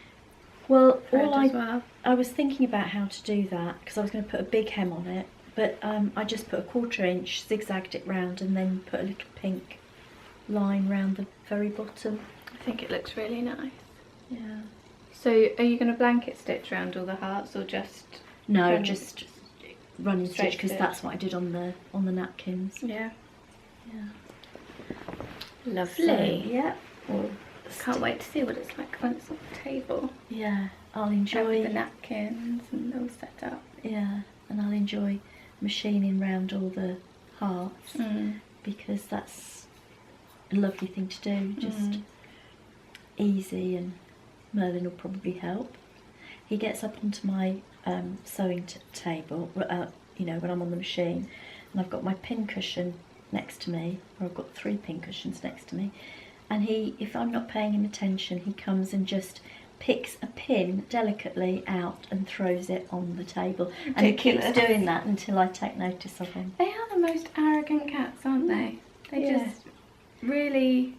Well, thread as well. I was thinking about how to do that, because I was going to put a big hem on it, but I just put a 1/4 inch, zigzagged it round, and then put a little pink line round the very bottom. I think it looks really nice. Yeah. So are you going to blanket stitch around all the hearts, or just No, running- just running straight stitch, because stitch? that's what I did on the napkins. Yeah. Yeah. Lovely. So, yeah. Well, Can't wait to see what it's like when it's on the table. yeah, I'll With enjoy. the napkins and all set up. Yeah, and I'll enjoy machining round all the hearts, because that's a lovely thing to do. Just easy, and Merlin will probably help. He gets up onto my sewing table, you know, when I'm on the machine, and I've got my pin cushion next to me, or I've got 3 pin cushions next to me, and he, if I'm not paying him attention, he comes and just picks a pin delicately out and throws it on the table. And he keeps Ridiculous. doing that until I take notice of him. They are the most arrogant cats, aren't they? They Yeah. just really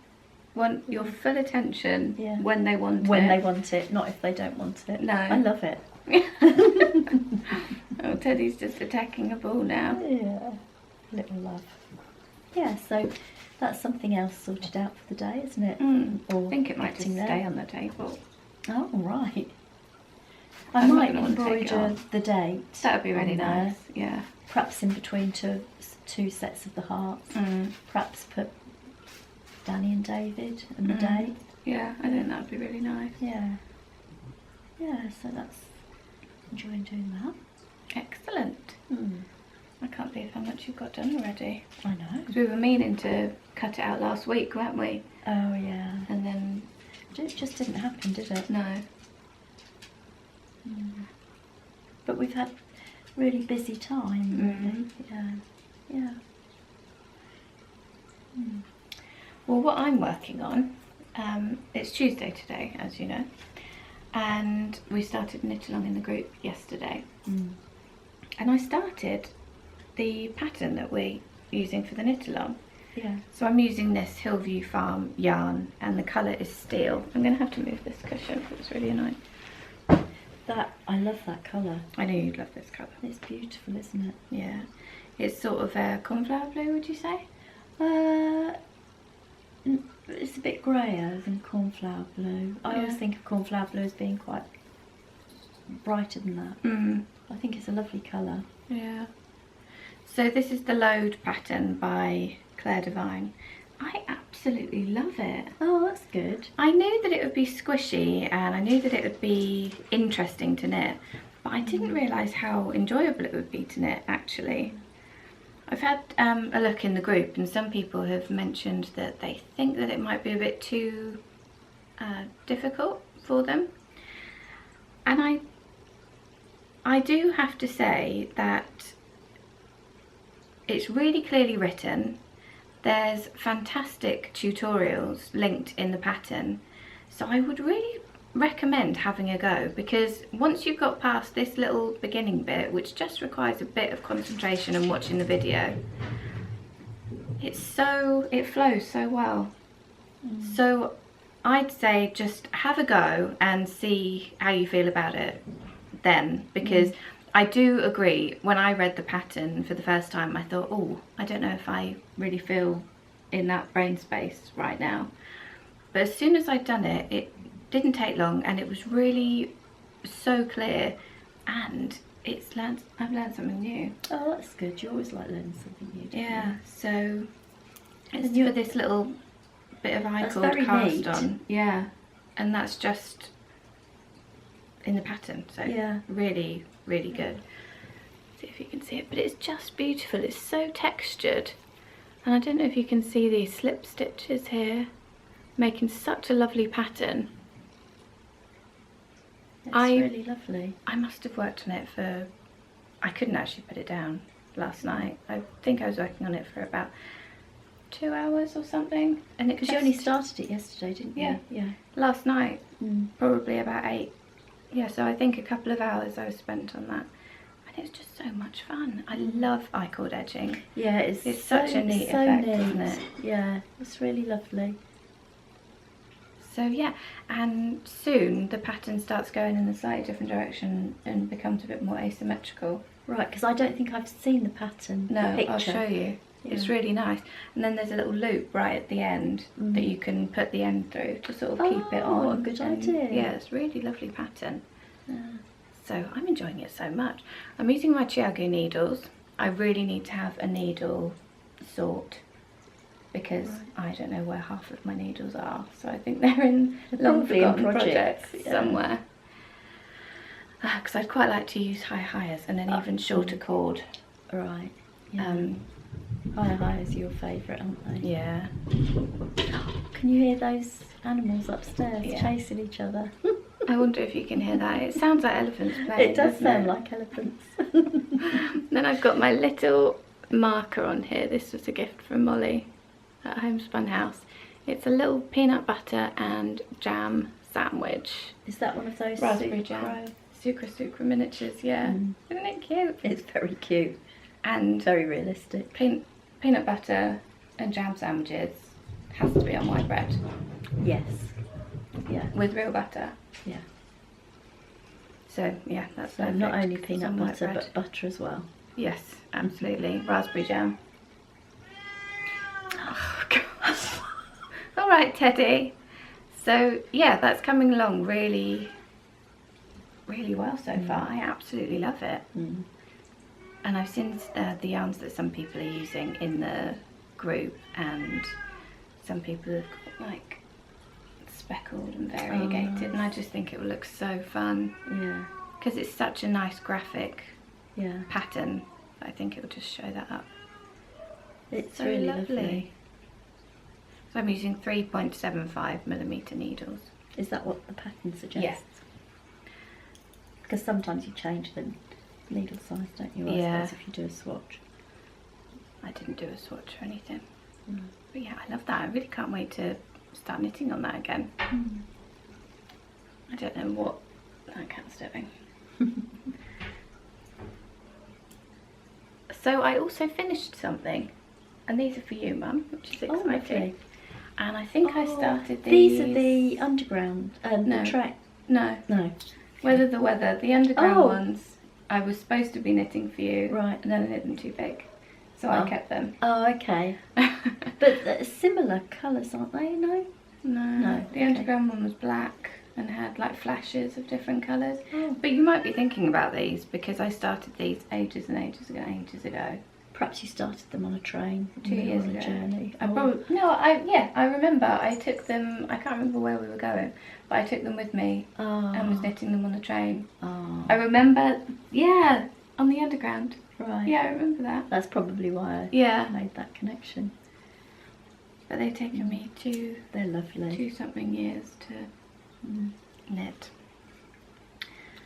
want your full attention Yeah. when they want it. When they want it, not if they don't want it. No. I love it. Oh, Teddy's just attacking a ball now. Yeah, little love. Yeah, so that's something else sorted out for the day, isn't it? Or I think it might just getting there. stay on the table. Oh, right. I I might might want to take it embroider off. the date. That would be really on there, nice. Yeah. Perhaps in between two sets of the hearts. Perhaps put Dani and David and the date. Yeah, I think that would be really nice. Yeah. Yeah, so that's enjoying doing that. Excellent. I can't believe how much you've got done already. I know. 'Cause we were meaning to cut it out last week, weren't we? Oh yeah. And then, It just didn't happen, did it? no. But we've had really busy time, really. Yeah. Well, what I'm working on, it's Tuesday today, as you know, and we started knit along in the group yesterday. And I started the pattern that we're using for the knit along. Yeah. So I'm using this Hillview Farm yarn, and the colour is steel. I'm going to have to move this cushion, it's really annoying. I love that colour. I know you'd love this colour. It's beautiful, isn't it? Yeah. It's sort of a cornflower blue, would you say? It's a bit greyer than cornflower blue. I always think of cornflower blue as being quite brighter than that. I think it's a lovely colour. Yeah. So this is the Load pattern by Claire Devine. I absolutely love it. Oh, that's good. I knew that it would be squishy and I knew that it would be interesting to knit, but I didn't realise how enjoyable it would be to knit, actually. I've had a look in the group, and some people have mentioned that they think that it might be a bit too difficult for them. And I do have to say that it's really clearly written. There's fantastic tutorials linked in the pattern, so I would really recommend having a go, because once you've got past this little beginning bit, which just requires a bit of concentration and watching the video, it flows so well. So I'd say just have a go and see how you feel about it then, because I do agree, when I read the pattern for the first time, I thought, oh, I don't know if I really feel in that brain space right now. But as soon as I'd done it, it didn't take long, and it was really so clear, and I've learned something new. Oh, that's good. You always like learning something new, don't you? Yeah, so it's for this little bit of eye cord cast on. Yeah, and that's just in the pattern, so yeah, really, really good. See if you can see it, but it's just beautiful. It's so textured, and I don't know if you can see these slip stitches here, making such a lovely pattern. It's really lovely. I must have worked on it for, I couldn't actually put it down last night. I think I was working on it for about 2 hours or something, and because you only started it yesterday, didn't you? Yeah. Last night, probably about 8. Yeah, so I think a couple of hours I was spent on that, and it's just so much fun. I love eye cord edging. Yeah, it's such a neat effect, isn't it? Yeah, it's really lovely. So yeah, and soon the pattern starts going in a slightly different direction and becomes a bit more asymmetrical. Right, because I don't think I've seen the pattern. No, the picture. I'll show you. Yeah. It's really nice. And then there's a little loop right at the end that you can put the end through to sort of keep it on. Oh, good idea. Yeah, it's a really lovely pattern. So I'm enjoying it so much. I'm using my Chiago needles. I really need to have a needle sort, because I don't know where half of my needles are, so I think they're in long forgotten projects somewhere. Because I'd quite like to use hires and an even shorter cord. Right. Yeah. Hires are your favourite, aren't they? Yeah. Can you hear those animals upstairs chasing each other? I wonder if you can hear that. It sounds like elephants playing. It does sound like elephants. Then I've got my little marker on here. This was a gift from Molly at Homespun House. It's a little peanut butter and jam sandwich. Is that one of those raspberry jam? Sucra miniatures, yeah. Isn't it cute? It's very cute. And very realistic. Peanut butter and jam sandwiches has to be on white bread. Yes. Yeah. With real butter. Yeah. So yeah, that's so not only peanut butter but butter as well. Yes, absolutely. Raspberry jam. Oh God. All right, Teddy. So yeah, that's coming along really, really well so far. I absolutely love it. And I've seen the yarns that some people are using in the group, and some people have got like speckled and variegated, and I just think it will look so fun. Yeah. Because it's such a nice graphic yeah. pattern. I think it will just show that up. It's so really lovely. So I'm using 3.75mm needles. Is that what the pattern suggests? Yes. Because sometimes you change the needle size, don't you? I suppose if you do a swatch. I didn't do a swatch or anything. But yeah, I love that. I really can't wait to start knitting on that again. I don't know what that cat's doing. So I also finished something, and these are for you, Mum, which is exciting. And I think I started these. These are the underground, no. the track. No. Weather the Weather. The underground ones I was supposed to be knitting for you. Right. And then I knit them too big. So I kept them. Oh, okay. But they're similar colours, aren't they? No? No. The underground one was black and had like flashes of different colours. But you might be thinking about these because I started these ages ages ago. Perhaps you started them on a train 2 years ago. Journey. I remember I took them. I can't remember where we were going, but I took them with me and was knitting them on the train. I remember, on the underground. Right. Yeah, I remember that. That's probably why I made that connection. But they've taken me They're lovely. 2-something years to knit.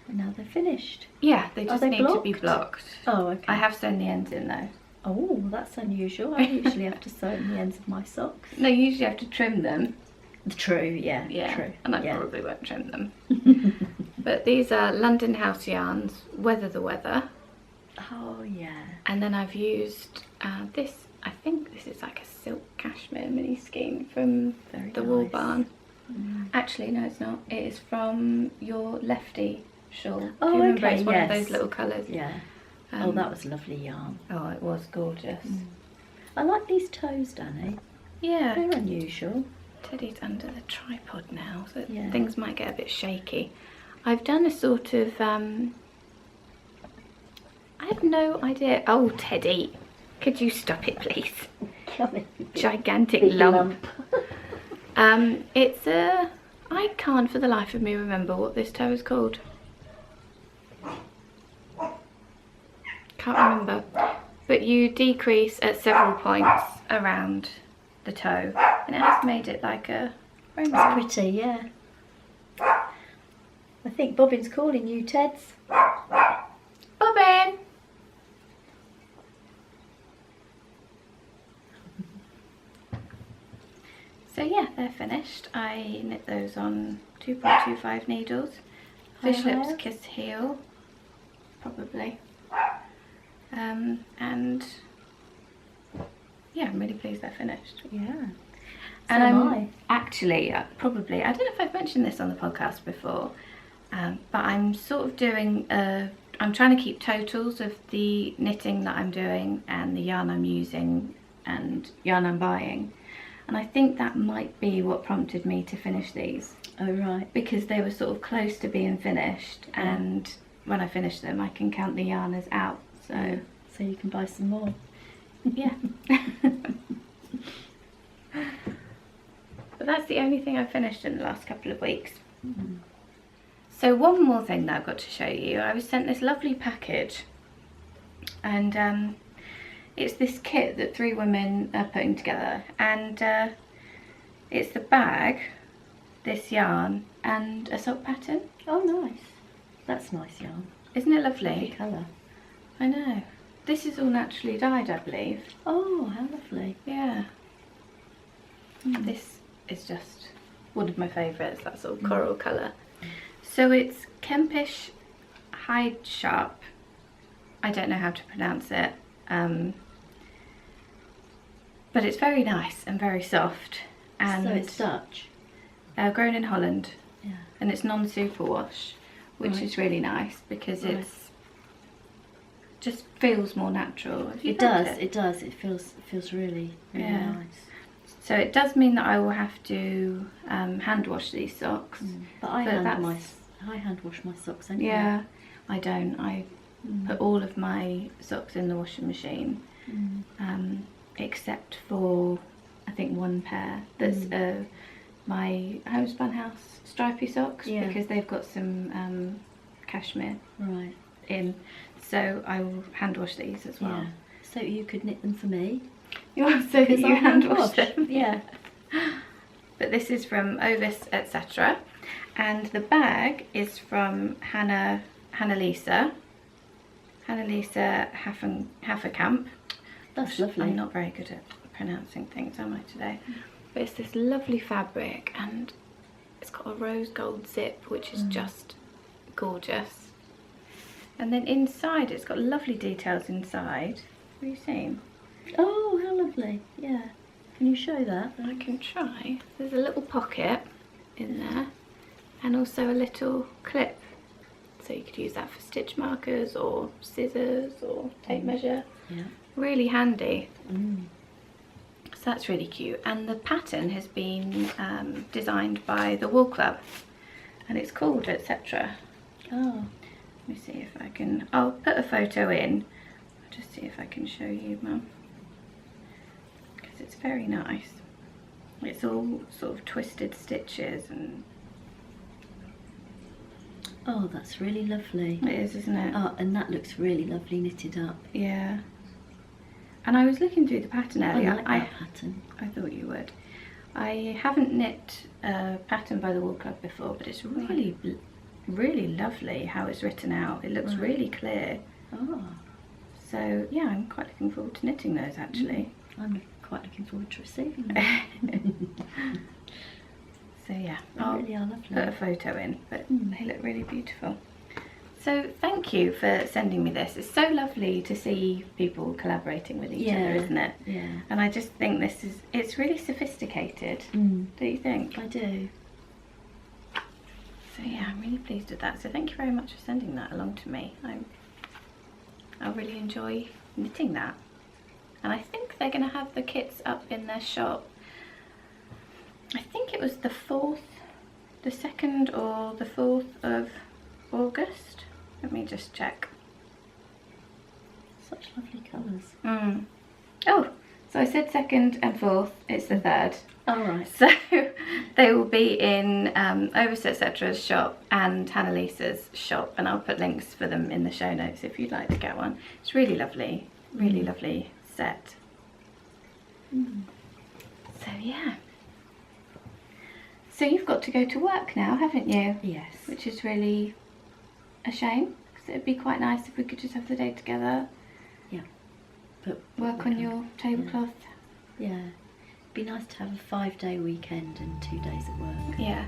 And now they're finished. Yeah, they just need blocked? to be blocked. Oh, okay. I have sewn the ends in though. Oh, that's unusual. I usually have to sew in the ends of my socks. No, you usually have to trim them. True, yeah. True. And I probably won't trim them. But these are London House yarns, Weather the Weather. Oh, yeah. And then I've used this, I think this is like a silk cashmere mini skein from the Wool Barn. Actually, no, it's not. It is from your Lefty shawl. Oh, do you remember? okay, It's one of those little colours. Yeah. That was lovely yarn. Oh, it was gorgeous. I like these toes, Dani. Yeah. They're unusual. Teddy's under the tripod now, so things might get a bit shaky. I've done a sort of, I have no idea. Oh, Teddy, could you stop it, please? Gigantic lump. It's a, I can't for the life of me remember what this toe is called. Can't remember. But you decrease at several points around the toe, and it has made it like a rainbow. It's pretty, yeah. I think Bobbins calling you, Teds. Bobbin! So yeah, they're finished. I knit those on 2.25 needles. Fish lips kiss heel, probably. And yeah, I'm really pleased they're finished. Yeah. And I'm actually, probably, I don't know if I've mentioned this on the podcast before, but I'm sort of doing, I'm trying to keep totals of the knitting that I'm doing and the yarn I'm using and yarn I'm buying. And I think that might be what prompted me to finish these. Oh, right. Because they were sort of close to being finished, and when I finish them I can count the yarn as out. So you can buy some more. Yeah. But that's the only thing I've finished in the last couple of weeks. So one more thing that I've got to show you. I was sent this lovely package, and it's this kit that 3 women are putting together, and it's the bag, this yarn, and a sock pattern. Oh, nice. That's nice yarn. Isn't it lovely? Lovely colour. I know. This is all naturally dyed, I believe. Oh, how lovely. Yeah. This is just one of my favourites, that sort of coral colour. So it's Kempish Hide Sharp. I don't know how to pronounce it. But it's very nice and very soft. And so it's Dutch? Grown in Holland. Yeah. And it's non-superwash, which is really nice because it's just feels more natural. It does. It feels really nice. So it does mean that I will have to hand wash these socks. But I hand wash my socks anyway. Yeah, I don't. I put all of my socks in the washing machine, except for I think one pair. That's my homespun house stripy socks because they've got some cashmere in. So I will hand wash these as well. Yeah. So you could knit them for me. You want so that you hand wash them? Yeah. But this is from Ovis, etc. And the bag is from Hannah Hannah-Lisa Hafferkamp. That's lovely. I'm not very good at pronouncing things, am I, today? But it's this lovely fabric, and it's got a rose gold zip, which is just gorgeous. And then inside, it's got lovely details inside. What are you seeing? Oh, how lovely. Yeah. Can you show that? I can try. There's a little pocket in there, and also a little clip. So you could use that for stitch markers or scissors or tape measure. Yeah. Really handy. So that's really cute. And the pattern has been designed by the Wool Club, and it's called Etc. Oh. Let me see if I can, I'll put a photo in. I'll just see if I can show you, Mum. Because it's very nice. It's all sort of twisted stitches and... Oh, that's really lovely. It is, isn't it? Oh, and that looks really lovely knitted up. Yeah. And I was looking through the pattern earlier. I like that pattern. I thought you would. I haven't knit a pattern by the Wool Club before, but it's really, really lovely how it's written out. It looks really clear. Oh. So yeah, I'm quite looking forward to knitting those actually. I'm quite looking forward to receiving them. So yeah, They I'll really are lovely. put a photo in, but they look really beautiful. So thank you for sending me this. It's so lovely to see people collaborating with each other, isn't it? Yeah. And I just think it's really sophisticated, don't you think? I do. So yeah, I'm really pleased with that. So thank you very much for sending that along to me. I really enjoy knitting that. And I think they're going to have the kits up in their shop. I think it was the 2nd or the 4th of August. Let me just check. Such lovely colours. Oh, so I said 2nd and 4th, it's the 3rd. Oh, right. So they will be in Overset Etc's shop and Hannah-Lisa's shop, and I'll put links for them in the show notes if you'd like to get one. It's really lovely, really lovely set. So yeah. So you've got to go to work now, haven't you? Yes. Which is really a shame, because it'd be quite nice if we could just have the day together. Yeah. But Work on your tablecloth. Yeah. It'd be nice to have a 5-day weekend and 2 days at work. Yeah.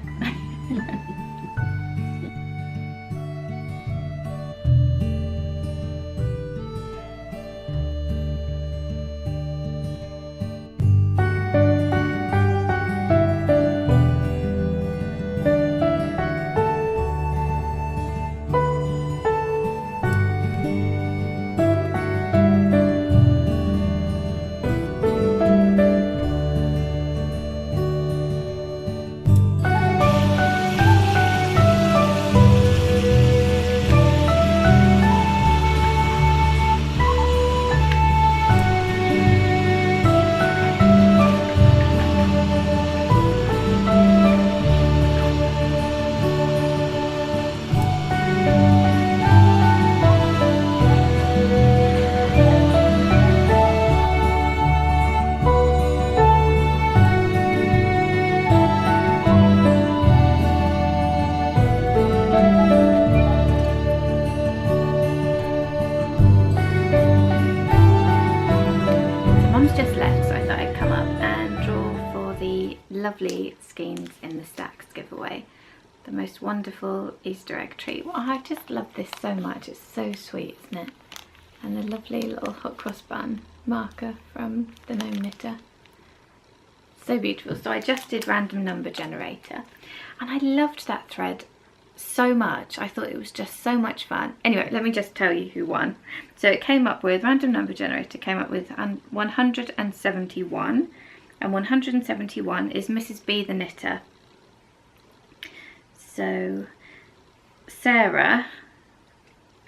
Lovely Skeins in the Stacks giveaway. The most wonderful Easter egg treat. Well, I just love this so much. It's so sweet, isn't it? And the lovely little hot cross bun marker from the Gnome Knitter. So beautiful. So I just did random number generator, and I loved that thread so much. I thought it was just so much fun. Anyway, let me just tell you who won. So it came up with, random number generator came up with 171. And 171 is Mrs. B the Knitter. So Sarah,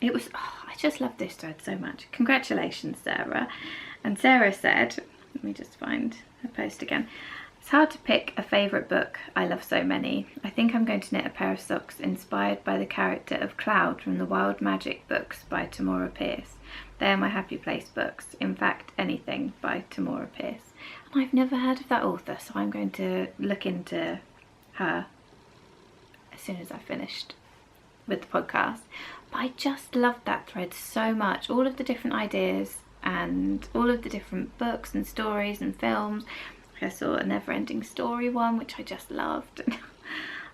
it was, oh, I just love this thread so much. Congratulations, Sarah. And Sarah said, let me just find her post again. It's hard to pick a favourite book. I love so many. I think I'm going to knit a pair of socks inspired by the character of Cloud from the Wild Magic books by Tamora Pierce. They are my happy place books. In fact, anything by Tamora Pierce. And I've never heard of that author, so I'm going to look into her as soon as I've finished with the podcast. But I just loved that thread so much. All of the different ideas and all of the different books and stories and films. I saw a Never Ending Story one, which I just loved.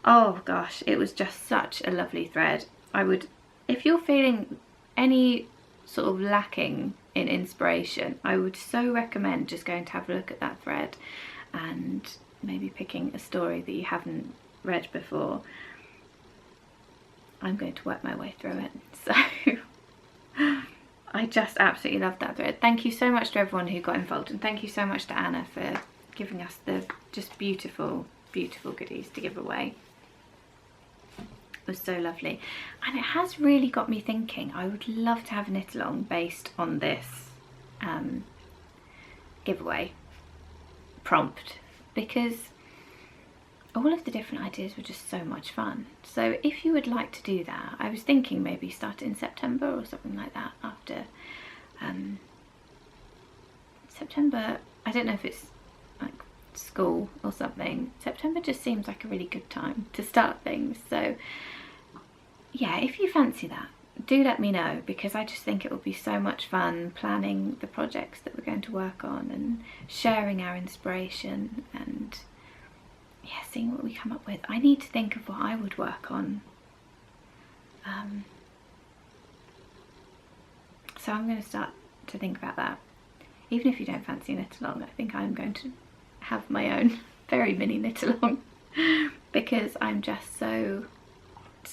Oh gosh, it was just such a lovely thread. I would, if you're feeling any sort of lacking in inspiration, I would so recommend just going to have a look at that thread and maybe picking a story that you haven't read before. I'm going to work my way through it. So I just absolutely loved that thread. Thank you so much to everyone who got involved, and thank you so much to Anna for giving us the just beautiful, beautiful goodies to give away. It was so lovely, and it has really got me thinking. I would love to have a knit along based on this giveaway prompt, because all of the different ideas were just so much fun. So if you would like to do that, I was thinking maybe start it in September or something like that, after September. I don't know if it's like school or something. September just seems like a really good time to start things. So yeah, if you fancy that, do let me know, because I just think it will be so much fun planning the projects that we're going to work on and sharing our inspiration and yeah, seeing what we come up with. I need to think of what I would work on. So I'm going to start to think about that. Even if you don't fancy knit along, I think I'm going to have my own very mini knit along because I'm just so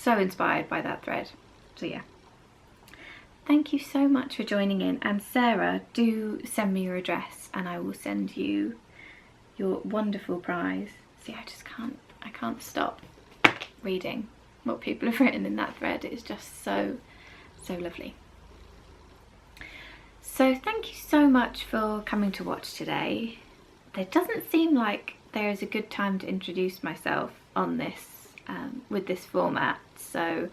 inspired by that thread. So yeah, thank you so much for joining in, and Sarah, do send me your address and I will send you your wonderful prize. See, I can't stop reading what people have written in that thread. It is just so lovely. So thank you so much for coming to watch today. There doesn't seem like there is a good time to introduce myself on this with this format. So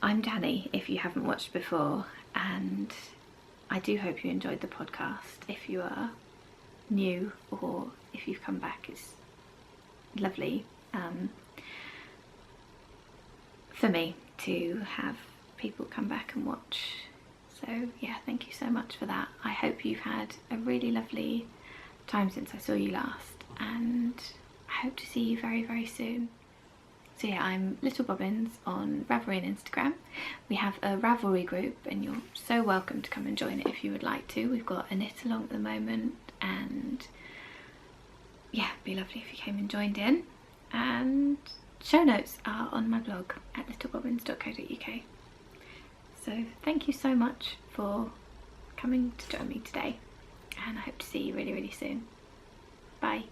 I'm Dani, if you haven't watched before, and I do hope you enjoyed the podcast. If you are new or if you've come back, it's lovely for me to have people come back and watch. So yeah, thank you so much for that. I hope you've had a really lovely time since I saw you last, and I hope to see you very, very soon. So yeah, I'm Little Bobbins on Ravelry and Instagram. We have a Ravelry group and you're so welcome to come and join it if you would like to. We've got a knit along at the moment, and yeah, it'd be lovely if you came and joined in. And show notes are on my blog at littlebobbins.co.uk. So thank you so much for coming to join me today, and I hope to see you really, really soon. Bye.